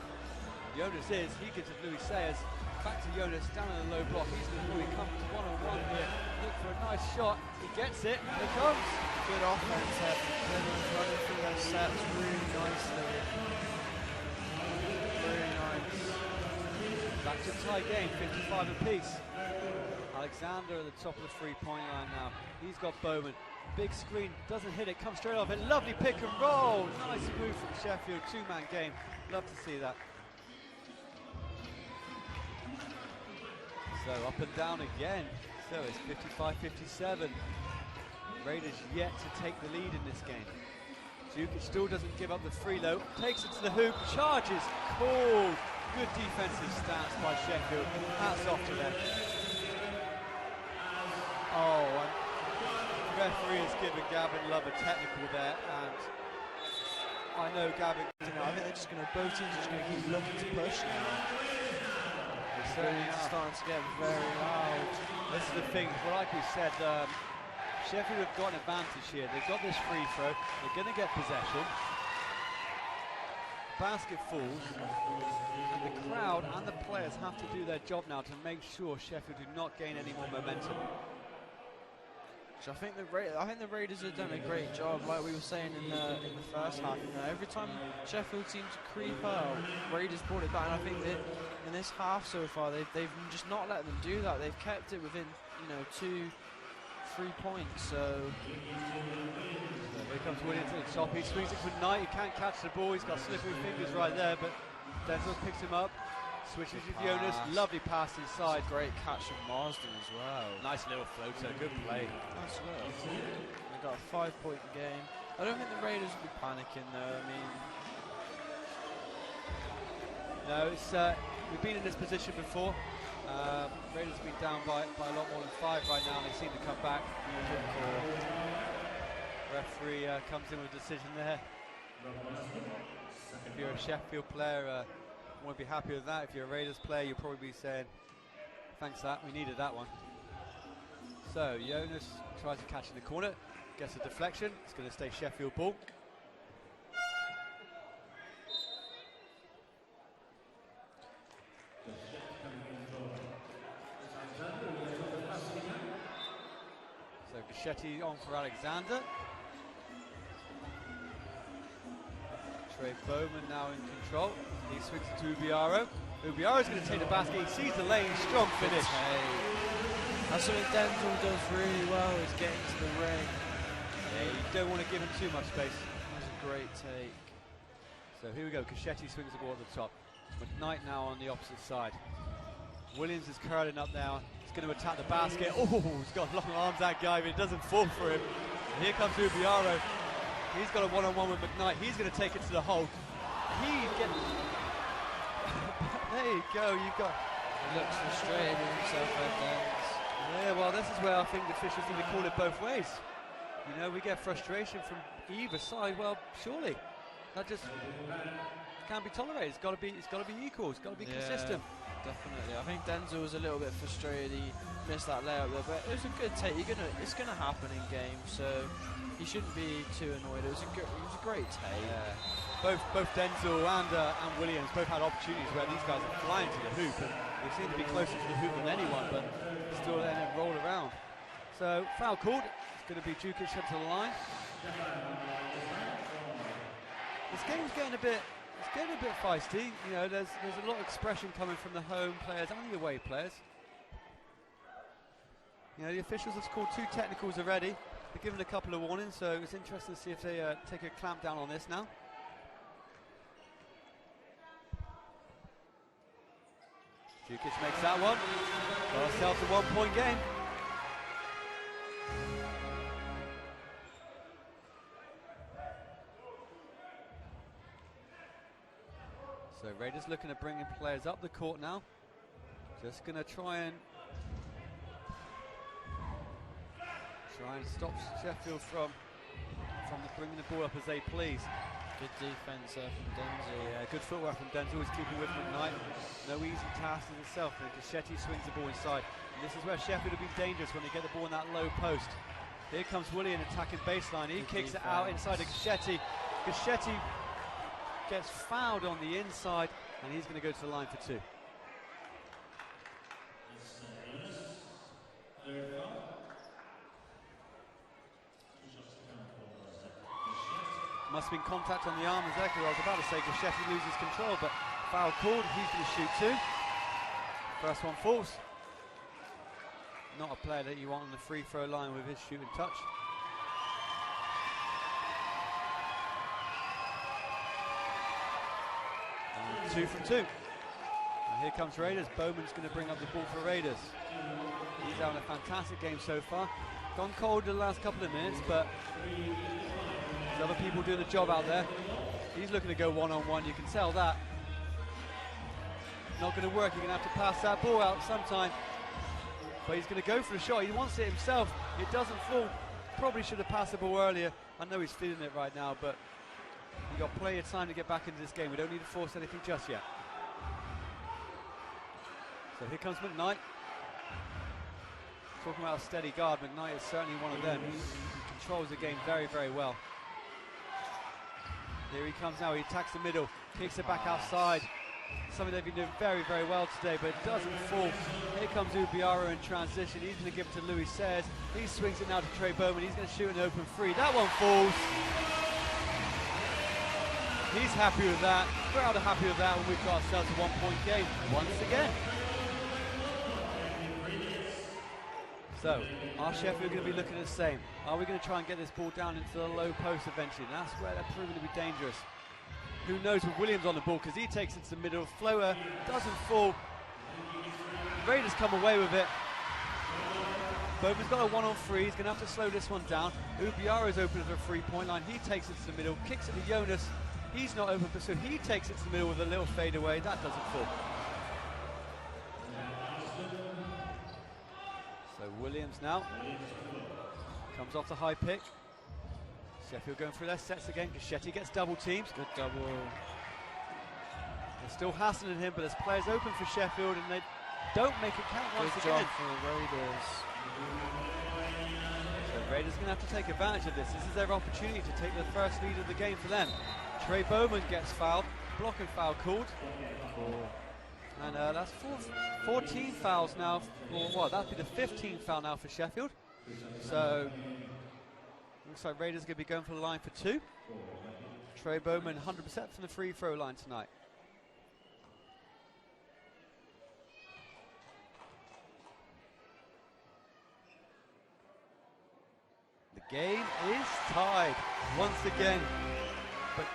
Jonas is. He gives it to Louis Sayers. Back to Jonas, down in the low block. He's going to Louis come one-on-one here. Look for a nice shot. He gets it. Here it comes. Good offense there from Plymouth, running through their sets really nicely. Very nice. Back to tie game, 55 apiece. Alexander at the top of the three-point line now. He's got Bowman. Big screen, doesn't hit it, comes straight off it. Lovely pick and roll. Nice move from Sheffield. Two-man game. Love to see that. So up and down again. So it's 55-57. Raiders yet to take the lead in this game. Jukic still doesn't give up the free though. Takes it to the hoop. Charges. Called. Good defensive stance by Sheffield. Hats off to them. Oh, and the referee has given Gavin Love a technical there, and I know Gavin. I think they're just going to, both teams are just going to keep looking to push now. It's starting to get very loud. This is the thing, well, like we said, Sheffield have got an advantage here. They've got this free throw, they're going to get possession. Basket falls, and the crowd and the players have to do their job now to make sure Sheffield do not gain any more momentum. So I think the Raiders have done a great job, like we were saying in the first half. You know, every time Sheffield seemed to creep out, Raiders brought it back. And I think that in this half so far, they've just not let them do that. They've kept it within 2-3 points. So here comes Williams to the top. He swings it to Knight. He can't catch the ball. He's got slippery fingers right there, but Denzel picks him up. Switches with Jonas, lovely pass inside. Great catch from Marsden as well. Nice little floater, good play. Nice little. They got a 5-point game. I don't think the Raiders will be panicking though. I mean, no, it's we've been in this position before. Raiders have been down by a lot more than 5 right now, and they seem to come back. Referee comes in with a decision there. If you're a Sheffield player, won't be happy with that. If you're a Raiders player, you'll probably be saying, thanks that, we needed that one. So Jonas tries to catch in the corner, gets a deflection. It's going to stay Sheffield ball. So Gaschetti on for Alexander. Tre Bowman now in control. He swings it to Ubiaro. Ubiaro's going to take the basket. He sees the lane. Strong finish. That's something Denzel does really well, is getting to the ring. Yeah, you don't want to give him too much space. That's a great take. So here we go. Gaschetti swings the ball at the top. McKnight now on the opposite side. Williams is curling up now. He's going to attack the basket. Oh, he's got long arms, that guy, but it doesn't fall for him. And here comes Ubiaro. He's got a one-on-one with McKnight. He's going to take it to the hole. He's getting... There you go. You've got... He looks frustrated with himself at that. Yeah, well, this is where I think the officials need to call it both ways. You know, we get frustration from either side. Well, surely that just can't be tolerated. It's got to be equal. It's got to be consistent. Definitely. I think Denzel was a little bit frustrated. He missed that layup there, but it was a good take. It's gonna happen in games, so he shouldn't be too annoyed. It was a great take. Yeah. Both Denzel and Williams both had opportunities where these guys are flying to the hoop, and they seem to be closer to the hoop than anyone, but still letting it roll around. So foul called. It's going to be Jukic up to the line. This game's getting a bit feisty. You know, there's a lot of expression coming from the home players and the away players. You know, the officials have scored 2 technicals already. They're given a couple of warnings, so it's interesting to see if they take a clamp down on this now. Jukic makes that one. Got ourselves a 1-point game. So Raiders looking at bringing players up the court now. Just going to try and stop Sheffield from bringing the ball up as they please. Good defence from Denzel. Yeah, good footwork from Denzel, is keeping with McKnight. No easy task in itself, and Gaschetti swings the ball inside. And this is where Sheffield have been dangerous when they get the ball in that low post. Here comes William attacking baseline. He kicks it out inside to Gaschetti. Gaschetti gets fouled on the inside, and he's going to go to the line for 2. Must have been contact on the arm as Echo. I was about to say Gaschetti loses control, but foul called. He's going to shoot 2. First one falls. Not a player that you want on the free throw line with his shooting touch. And 2 from 2. And here comes Raiders. Bowman's going to bring up the ball for Raiders. He's having a fantastic game so far. Gone cold in the last couple of minutes, but there's other people doing the job out there. He's looking to go one-on-one, you can tell that. Not going to work, you're going to have to pass that ball out sometime. But he's going to go for the shot, he wants it himself. It doesn't fall. Probably should have passed the ball earlier. I know he's feeling it right now, but you've got plenty of time to get back into this game. We don't need to force anything just yet. So here comes McKnight. Talking about a steady guard, McKnight is certainly one of them. He controls the game very, very well. Here he comes now, he attacks the middle, kicks it back outside. Something they've been doing very, very well today, but it doesn't fall. Here comes Ubiaro in transition. He's going to give it to Louis Sayers. He swings it now to Tre Bowman. He's going to shoot an open 3. That one falls. He's happy with that. Crowd are happy with that when we've got ourselves a 1-point game once again. So, are Sheffield going to be looking at the same? Are we going to try and get this ball down into the low post eventually? And that's where they're proving to be dangerous. Who knows with Williams on the ball, because he takes it to the middle. Flower doesn't fall. Raiders come away with it. Bowman's got a 1-on-3. He's going to have to slow this one down. Ubiaro's open at the 3-point line. He takes it to the middle, kicks it to Jonas. He's not open, so he takes it to the middle with a little fadeaway. That doesn't fall. So Williams now comes off the high pick. Sheffield going through their sets again. Gaschetti gets double teams. Good double. They're still hassling him, but there's players open for Sheffield and they don't make it count once Good again. job for the Raiders. So Raiders are going to have to take advantage of this. This is their opportunity to take the first lead of the game for them. Tre Bowman gets fouled. Blocking foul called. Cool. And that's 14 fouls now. Or what? That'd be the 15th foul now for Sheffield. So looks like Raiders are going to be going for the line for 2. Tre Bowman 100% from the free throw line tonight. The game is tied once again. But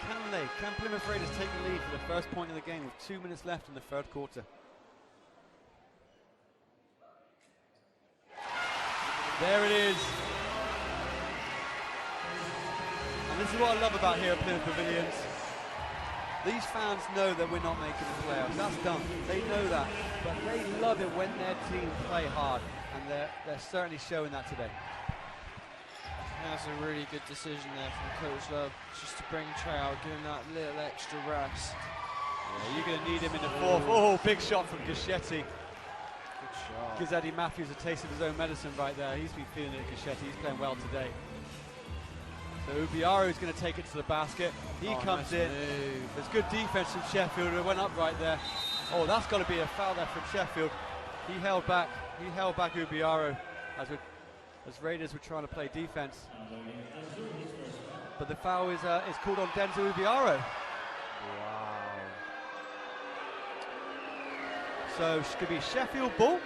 can Plymouth Raiders take the lead for the first point of the game with 2 minutes left in the third quarter? There it is. And this is what I love about here at Plymouth Pavilions. These fans know that we're not making the playoffs. That's done. They know that. But they love it when their team play hard. And they're certainly showing that today. That's a really good decision there from Coach Love, just to bring Tre out, give him that little extra rest. Yeah, you're going to need him in the fourth. Oh, big shot from Gaschetti. Good shot. Gives Eddie Matthews a taste of his own medicine right there. He's been feeling it, Gaschetti. He's playing well today. So Ubiaro is going to take it to the basket. He comes nice in. move. There's good defense from Sheffield. It went up right there. Oh, that's got to be a foul there from Sheffield. He held back Ubiaro as we're as Raiders were trying to play defense. But the foul is called on Denzel Ubiaro. Wow. So it could be Sheffield ball.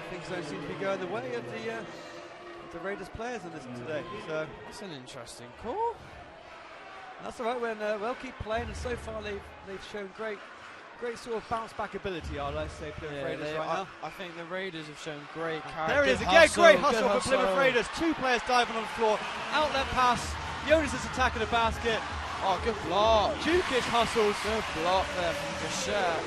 Things don't seem to be going the way of the Raiders players in this today. So that's an interesting call. That's all right. When they'll keep playing, and so far they've shown great sort of bounce back ability. I'd like to say Plymouth Raiders right now. I think the Raiders have shown great character. There it is again. Great hustle for Plymouth Raiders. 2 players diving on the floor. Outlet pass. Jonas is attacking the basket. Oh, good block. Jukic hustles. Good block there from Gachet.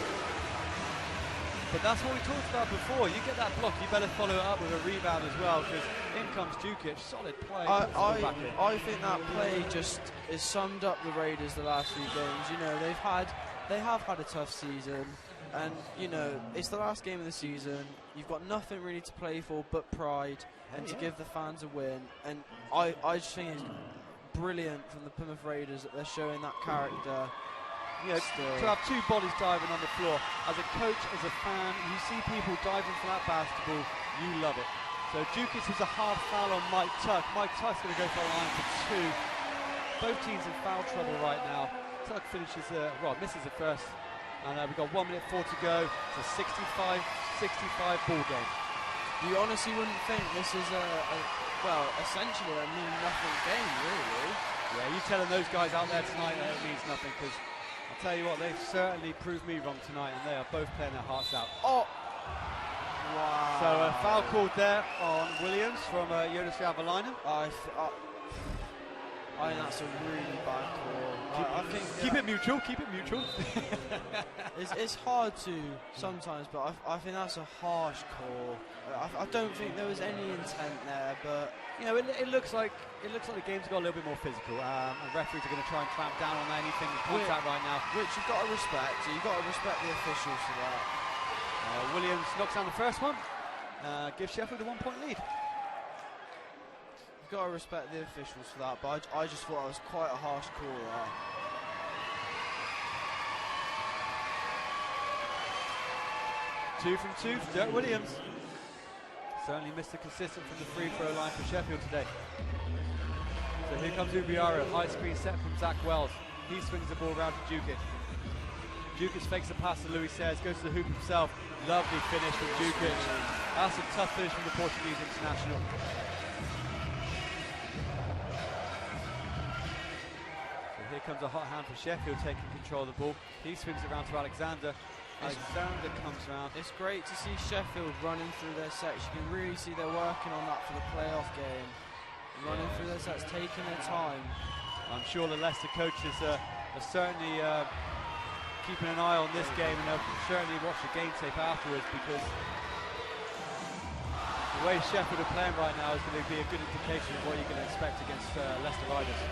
But that's what we talked about before. You get that block, you better follow it up with a rebound as well, because in comes Jukic. Solid play. I think that play just is summed up the Raiders the last few games. You know, they have had a tough season, and you know it's the last game of the season. You've got nothing really to play for but pride, and to give the fans a win. And I just think it's brilliant from the Plymouth Raiders that they're showing that character. You know, to have 2 bodies diving on the floor. As a coach, as a fan, you see people diving for that basketball, you love it. So Jukic was a hard foul on Mike Tuck. Mike Tuck's going to go for a line for 2. Both teams in foul trouble right now. Tuck finishes, misses the first. And we've got 1 minute 4 to go. It's a 65 ball game. You honestly wouldn't think this is essentially a mean-nothing game, really. Yeah, you telling those guys out there tonight that it means nothing, because I'll tell you what, they've certainly proved me wrong tonight, and they are both playing their hearts out. Oh! Wow. So a foul called there on Williams from Jonas Javalainen. I think that's a really bad call. Keep it mutual. It's hard to sometimes, but I think that's a harsh call. I don't think there was any intent there, but you know, it looks like the game's got a little bit more physical. And referees are going to try and clamp down on anything with contact right now, which you've got to respect. So you've got to respect the officials for that. Williams knocks down the first one, gives Sheffield a 1-point lead. Got to respect the officials for that, but I just thought it was quite a harsh call there. 2 from 2 for Dirk Williams. Certainly Mr. Consistent from the free throw line for Sheffield today. So here comes Ubiaro, high screen set from Zach Wells. He swings the ball around to Jukic. Jukic fakes a pass to Luis Sayers, goes to the hoop himself. Lovely finish from Jukic. That's a tough finish from the Portuguese international. Here comes a hot hand for Sheffield, taking control of the ball. He swings it around to Alexander. Alexander comes round. It's great to see Sheffield running through their sets. You can really see they're working on that for the playoff game. Running through their sets, taking their time. I'm sure the Leicester coaches are certainly keeping an eye on this game, and they'll certainly watch the game tape afterwards, because the way Sheffield are playing right now is going to be a good indication of what you're going to expect against Leicester Riders.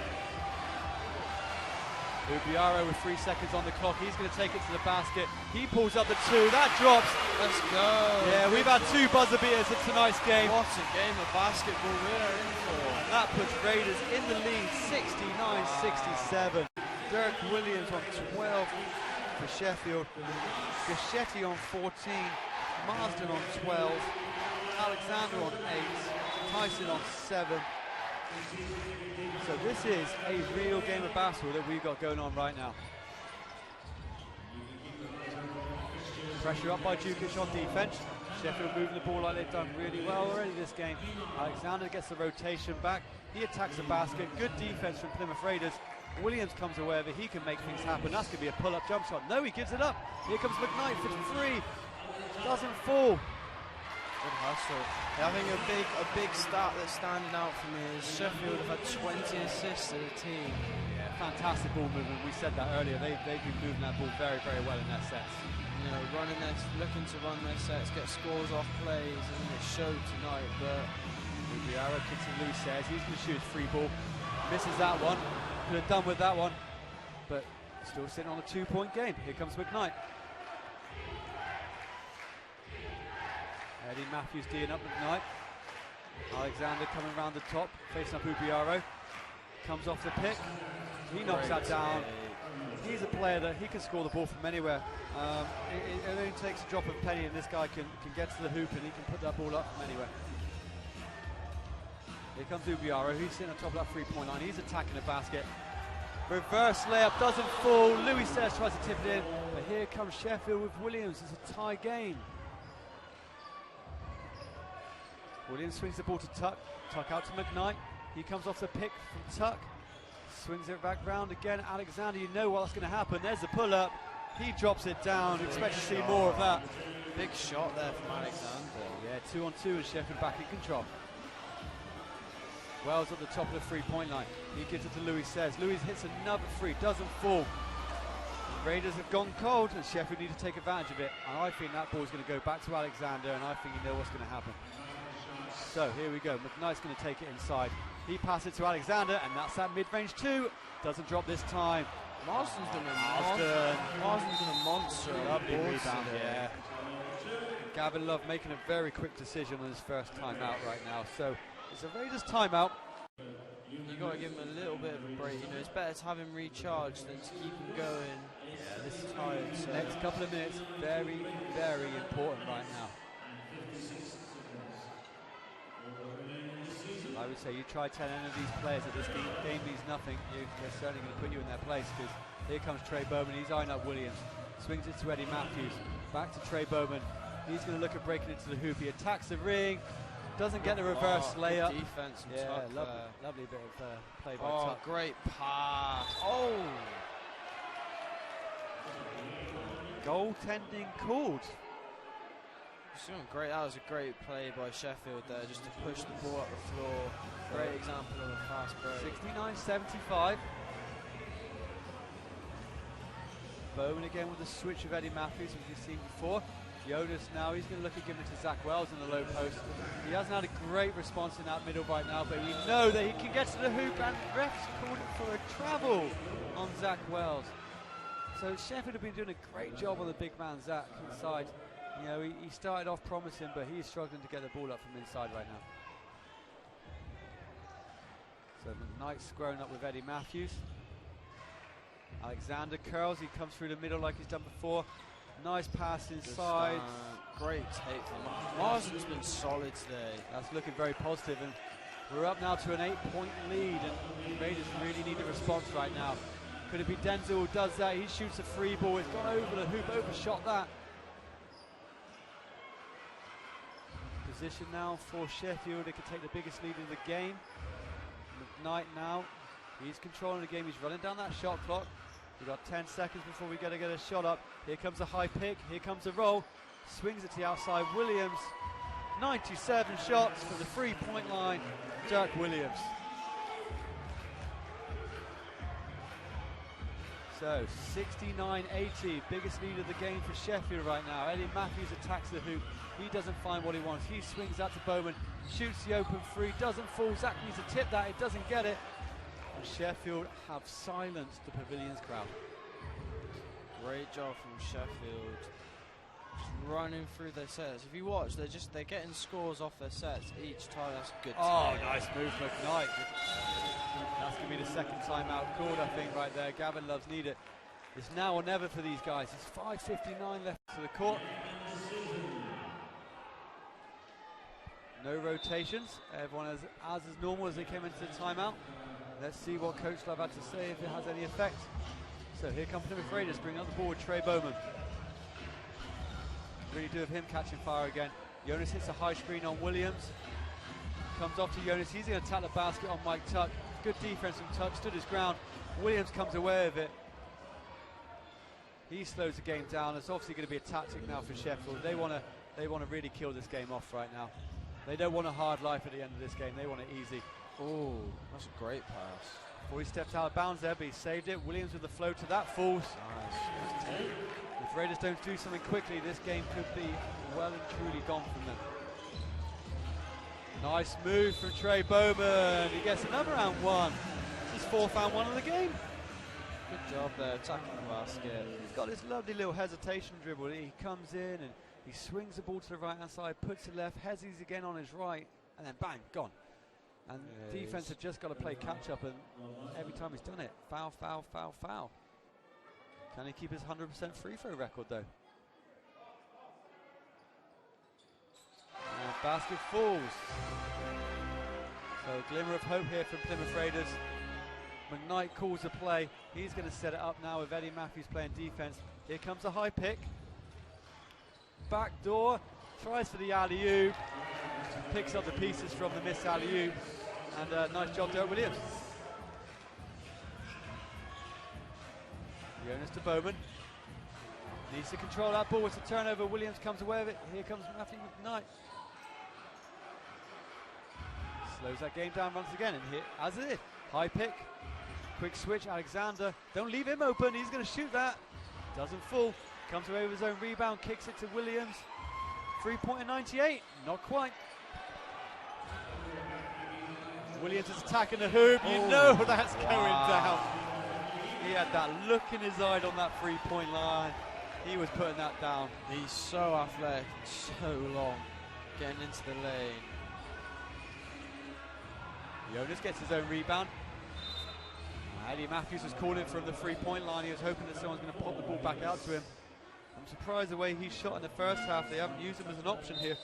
Ubiaro with 3 seconds on the clock. He's going to take it to the basket. He pulls up the 2. That drops. Let's go. Yeah, we've had 2 buzzer beaters in tonight's game. What a game of basketball we're in for. And that puts Raiders in the lead, 69-67. Dirk Williams on 12 for Sheffield. Gachetti on 14. Marsden on 12. Alexander on 8. Tyson on 7. So this is a real game of basketball that we've got going on right now. Pressure up by Jukic on defense. Sheffield moving the ball like they've done really well already this game. Alexander gets the rotation back. He attacks the basket. Good defense from Plymouth Raiders. Williams comes away with it. He can make things happen. That's going to be a pull-up jump shot. No, he gives it up. Here comes McKnight for 3. Doesn't fall. Good hustle. Yeah, I think a big stat that's standing out for me is Sheffield have had 20 assists as a team. Yeah, fantastic ball movement. We said that earlier. They've been moving that ball very, very well in their sets. You know, looking to run their sets, get scores off plays, and it showed tonight. But Ubiaro kicks it loose. Says he's going to shoot his free ball. Misses that one. Could have done with that one, but still sitting on a 2-point game. Here comes McKnight. Eddie Matthews D'ing up McKnight. Alexander coming round the top, facing up Ubiaro. Comes off the pick. He knocks that down. he's a player that he can score the ball from anywhere. It only takes a drop of a penny and this guy can get to the hoop and he can put that ball up from anywhere. Here comes Ubiaro, he's sitting on top of that three-point line, he's attacking the basket. Reverse layup, doesn't fall, Louis Sayers tries to tip it in, but here comes Sheffield with Williams, it's a tie game. Williams swings the ball to Tuck out to McKnight, he comes off the pick from Tuck, swings it back round again, Alexander, you know what's going to happen, there's the pull-up, he drops it down, expect to see more of that. Big shot there from Alexander. Yeah, 2-on-2 and Sheffield back in control. Wells at the top of the three-point line. He gives it to Louis Sayers. Louis hits another three, doesn't fall. Raiders have gone cold and Sheffield need to take advantage of it. And I think that ball's going to go back to Alexander and I think you know what's going to happen. So here we go. McKnight's going to take it inside. He passes it to Alexander and that's that mid-range two. Doesn't drop this time. Marsden's done a monster. Lovely rebound, yeah. Gavin Love making a very quick decision on his first time out right now. So it's a Raiders timeout. You've got to give him a little bit of a break. You know, it's better to have him recharged than to keep him going. Yeah, this is tired. So next couple of minutes, very, very important right now. I would say you try telling any of these players that this game means nothing, they're certainly going to put you in their place, because here comes Tre Bowman, he's eyeing up Williams, swings it to Eddie Matthews, back to Tre Bowman, he's going to look at breaking into the hoop, he attacks the ring, doesn't get the reverse layup. Defense from yeah, Tuck lovely bit of play by Tuck. Great pass. Oh! Goaltending called. Great. That was a great play by Sheffield there, just to push the ball up the floor. Great example of a fast break. 69-75. Bowman again with the switch of Eddie Matthews, as we've seen before. Jonas now, he's going to look at giving it to Zach Wells in the low post. He hasn't had a great response in that middle right now, but we know that he can get to the hoop, and refs called it for a travel on Zach Wells. So Sheffield have been doing a great job on the big man Zach inside. You know, he started off promising, but he's struggling to get the ball up from inside right now. So McKnight squaring up with Eddie Matthews. Alexander curls, he comes through the middle like he's done before. Nice pass inside. Great take from Marsden's been solid today. That's looking very positive, and we're up now to an 8-point lead, and Raiders really need a response right now. Could it be Denzel who does that? He shoots a free ball, it's gone over the hoop, overshot that. Position now for Sheffield, they could take the biggest lead in the game. McKnight now, he's controlling the game, he's running down that shot clock. We've got 10 seconds before we got to get a shot up. Here comes a high pick, here comes a roll, swings it to the outside, Williams. 97 shots from the three-point line, Dirk Williams. So 69-80, biggest lead of the game for Sheffield right now. Eddie Matthews attacks the hoop, he doesn't find what he wants, he swings out to Bowman, shoots the open three, doesn't fall, Zach needs to tip that, it doesn't get it. And Sheffield have silenced the Pavilion's crowd. Great job from Sheffield. Just running through their sets. If you watch, they're getting scores off their sets each time. That's a good take. Nice move from McKnight. That's going to be the second timeout called, I think, right there. Gavin Love's need it. It's now or never for these guys. There's 5:59 left to the court. No rotations. Everyone as normal as they came into the timeout. Let's see what Coach Love had to say, if it has any effect. So here comes Plymouth Raiders, bringing up the board, Tre Bowman. Really do have him catching fire again. Jonas hits a high screen on Williams. Comes off to Jonas, he's going to tap the basket on Mike Tuck. Good defense from Tuck, stood his ground. Williams comes away with it. He slows the game down. It's obviously going to be a tactic now for Sheffield. They want to really kill this game off right now. They don't want a hard life at the end of this game, they want it easy. Oh, that's a great pass. Before he stepped out of bounds there, but he saved it. Williams with the flow to that falls. Nice. If Raiders don't do something quickly, this game could be well and truly gone from them. Nice move from Tre Bowman. He gets another and one. This is fourth and one of the game. Good job there, attacking the basket. He's got this lovely little hesitation dribble. He comes in and he swings the ball to the right-hand side, puts it left, hezzies again on his right, and then bang, gone. And defense have just got to play catch-up, and every time he's done it, foul, foul, foul, foul. Can he keep his 100% free throw record though? And basket falls. So a glimmer of hope here from Plymouth Raiders. McKnight calls a play. He's going to set it up now with Eddie Matthews playing defense. Here comes a high pick. Back door. Tries for the alley-oop. Picks up the pieces from the missed alley-oop. And nice job, Derek Williams. Jonas to Bowman. Needs to control that ball. It's a turnover. Williams comes away with it. Here comes Matthew McKnight. Slows that game down once again, and here, as it is, high pick, quick switch, Alexander, don't leave him open, he's going to shoot that, doesn't fall, comes away with his own rebound, kicks it to Williams, 3-pointer 98, not quite. Williams is attacking the hoop, you know that's going down. He had that look in his eye on that 3-point line, he was putting that down. He's so athletic, so long, getting into the lane. Jonas gets his own rebound. Eddie Matthews was calling from the 3-point line. He was hoping that someone's going to pop the ball back out to him. I'm surprised the way he shot in the first half. They haven't used him as an option here.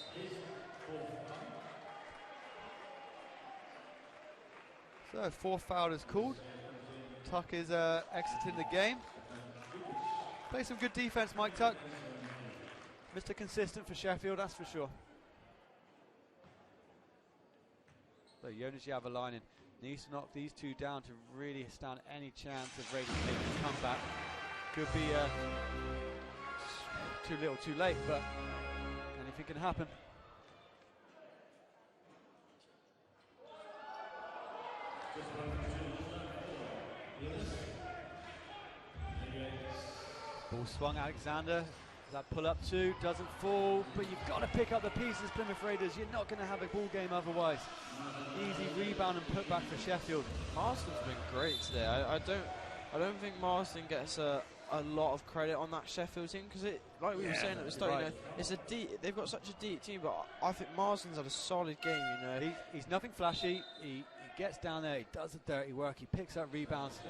So, fourth foul is called. Tuck is exiting the game. Play some good defense, Mike Tuck. Mr. Consistent for Sheffield, that's for sure. So Jonas Javalainen needs to knock these two down to really stand any chance of Raiders making a comeback. Could be too little, too late, but anything can happen. Ball swung, Alexander. That pull up two doesn't fall, but you've got to pick up the pieces, Plymouth Raiders. You're not going to have a ball game otherwise. Easy rebound and put back for Sheffield. Marston's been great today. I don't think Marston gets a lot of credit on that Sheffield team because like we were saying at the start, you know, it's a they've got such a deep team, but I think Marston's had a solid game. You know, he's nothing flashy. He gets down there, he does the dirty work, he picks up rebounds.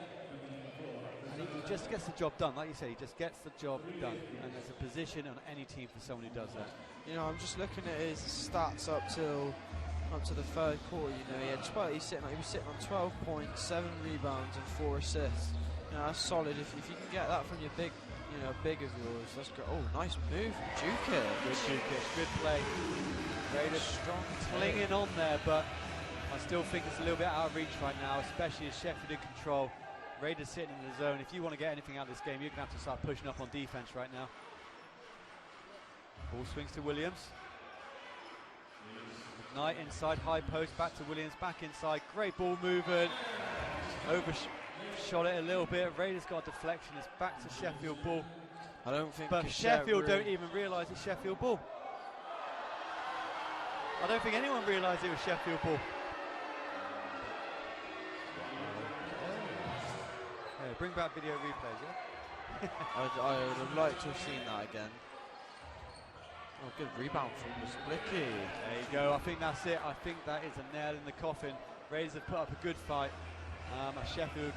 And he just gets the job done, like you said, he just gets the job done. And there's a position on any team for someone who does that. You know, I'm just looking at his stats up to the third quarter. You know, he was sitting on 12 points, 7 rebounds, and 4 assists. You know, that's solid. If you can get that from your big of yours, that's great. Oh, nice move from Jukic. Good Jukic, good play. Raiders strong, clinging on there, but I still think it's a little bit out of reach right now, especially as Sheffield in control. Raiders sitting in the zone. If you want to get anything out of this game, you're going to have to start pushing up on defense right now. Ball swings to Williams. McKnight inside, high post, back to Williams, back inside. Great ball movement. Overshot it a little bit. Raiders got a deflection. It's back to Sheffield ball. I don't think. But Sheffield don't even realise it's Sheffield ball. I don't think anyone realised it was Sheffield ball. Bring back video replays, yeah? I would have liked to have seen that again. Oh, good rebound from Blicky. There you go, I think that's it. I think that is a nail in the coffin. Raiders have put up a good fight. Sheffield,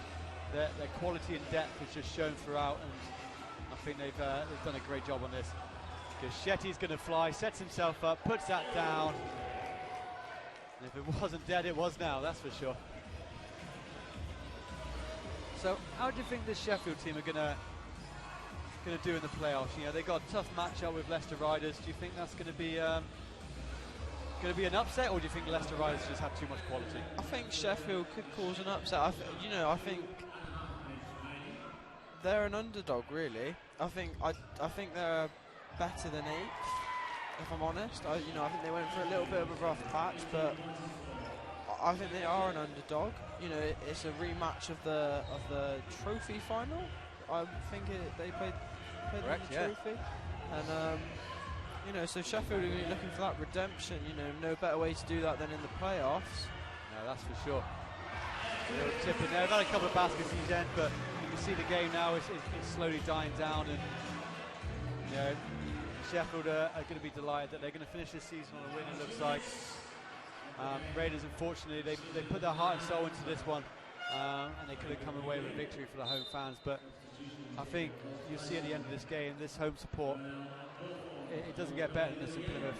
their quality and depth has just shown throughout, and I think they've done a great job on this. Because Shetty's going to fly, sets himself up, puts that down. And if it wasn't dead, it was now, that's for sure. So, how do you think this Sheffield team are going to do in the playoffs? You know, they got a tough matchup with Leicester Riders. Do you think that's going to be an upset, or do you think Leicester Riders just have too much quality? I think Sheffield could cause an upset. I think they're an underdog, really. I think they're better than 8th, if I'm honest. I think they went for a little bit of a rough patch, but I think they are an underdog. You know, it's a rematch of the trophy final. I think they played Correct, the trophy, and you know, so Sheffield are looking for that redemption. You know, no better way to do that than in the playoffs. No, that's for sure. A little tip in there. They've had a couple of baskets each end, but you can see the game now is slowly dying down, and you know, Sheffield are going to be delighted that they're going to finish this season on a win. It looks like. Raiders, unfortunately, they put their heart and soul into this one, and they could have come away with a victory for the home fans, but I think you'll see at the end of this game, this home support, it doesn't get better than this in Plymouth.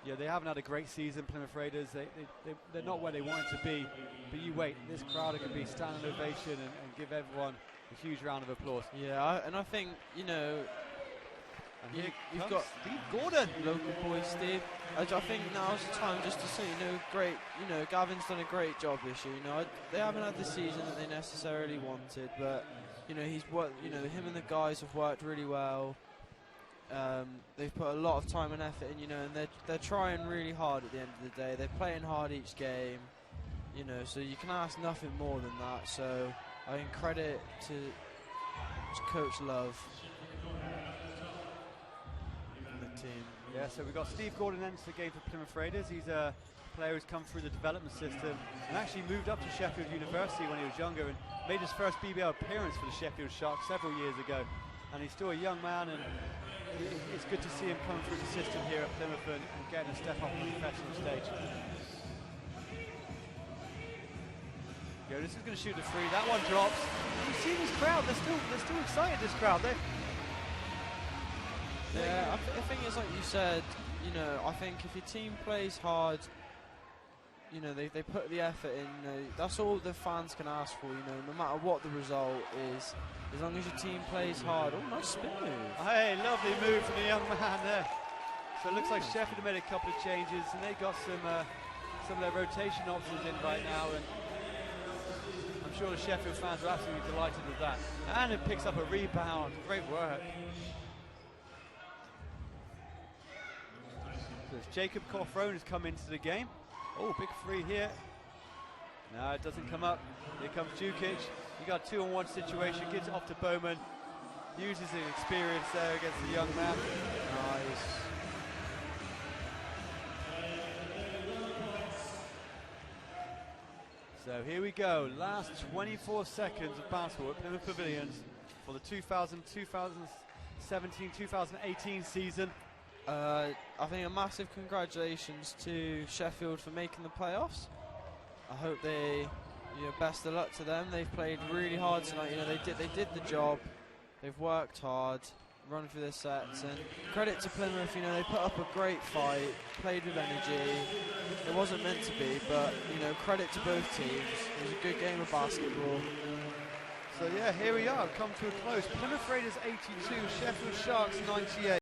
Yeah, they haven't had a great season, Plymouth Raiders. They're not where they wanted to be. But you wait, this crowd are going to be standing ovation and give everyone a huge round of applause. Yeah, and I think, you know, you've got Steve Gordon, local boy Steve. I think now's the time just to say, great. Gavin's done a great job this year. They haven't had the season that they necessarily wanted, but he's worked. Him and the guys have worked really well. They've put a lot of time and effort in, and they're trying really hard at the end of the day. They're playing hard each game, so you can ask nothing more than that. So I think credit to Coach Love and the team. Yeah, so we've got Steve Gordon enters the game for Plymouth Raiders. He's a player who's come through the development system and actually moved up to Sheffield University when he was younger and made his first BBL appearance for the Sheffield Sharks several years ago. And he's still a young man, and it's good to see him coming through the system here at Plymouth and getting a step up on the professional stage. This is going to shoot a free. That one drops. You see this crowd? They're still excited. This crowd. Yeah, I think it's like you said. I think if your team plays hard, they put the effort in. That's all the fans can ask for. No matter what the result is, as long as your team plays hard. Oh, nice spin move. Hey, lovely move from the young man there. So it looks like Sheffield have made a couple of changes, and they got some of their rotation options in right now, and I'm sure the Sheffield fans are absolutely delighted with that. And it picks up a rebound. Great work. So as Jacob Corfrone has come into the game. Oh, big free here. No, it doesn't come up. Here comes Jukic. You got a 2-on-1 situation. Gives it off to Bowman. Uses his experience there against the young man. Nice. So here we go. Last 24 seconds of basketball at Plymouth Pavilions for the 2017-2018 season. I think a massive congratulations to Sheffield for making the playoffs. I hope best of luck to them. They've played really hard tonight. They did the job. They've worked hard, run through their sets, and credit to Plymouth. They put up a great fight, played with energy. It wasn't meant to be, but credit to both teams. It was a good game of basketball. So yeah, here we are, come to a close. Plymouth Raiders 82, Sheffield Sharks 98.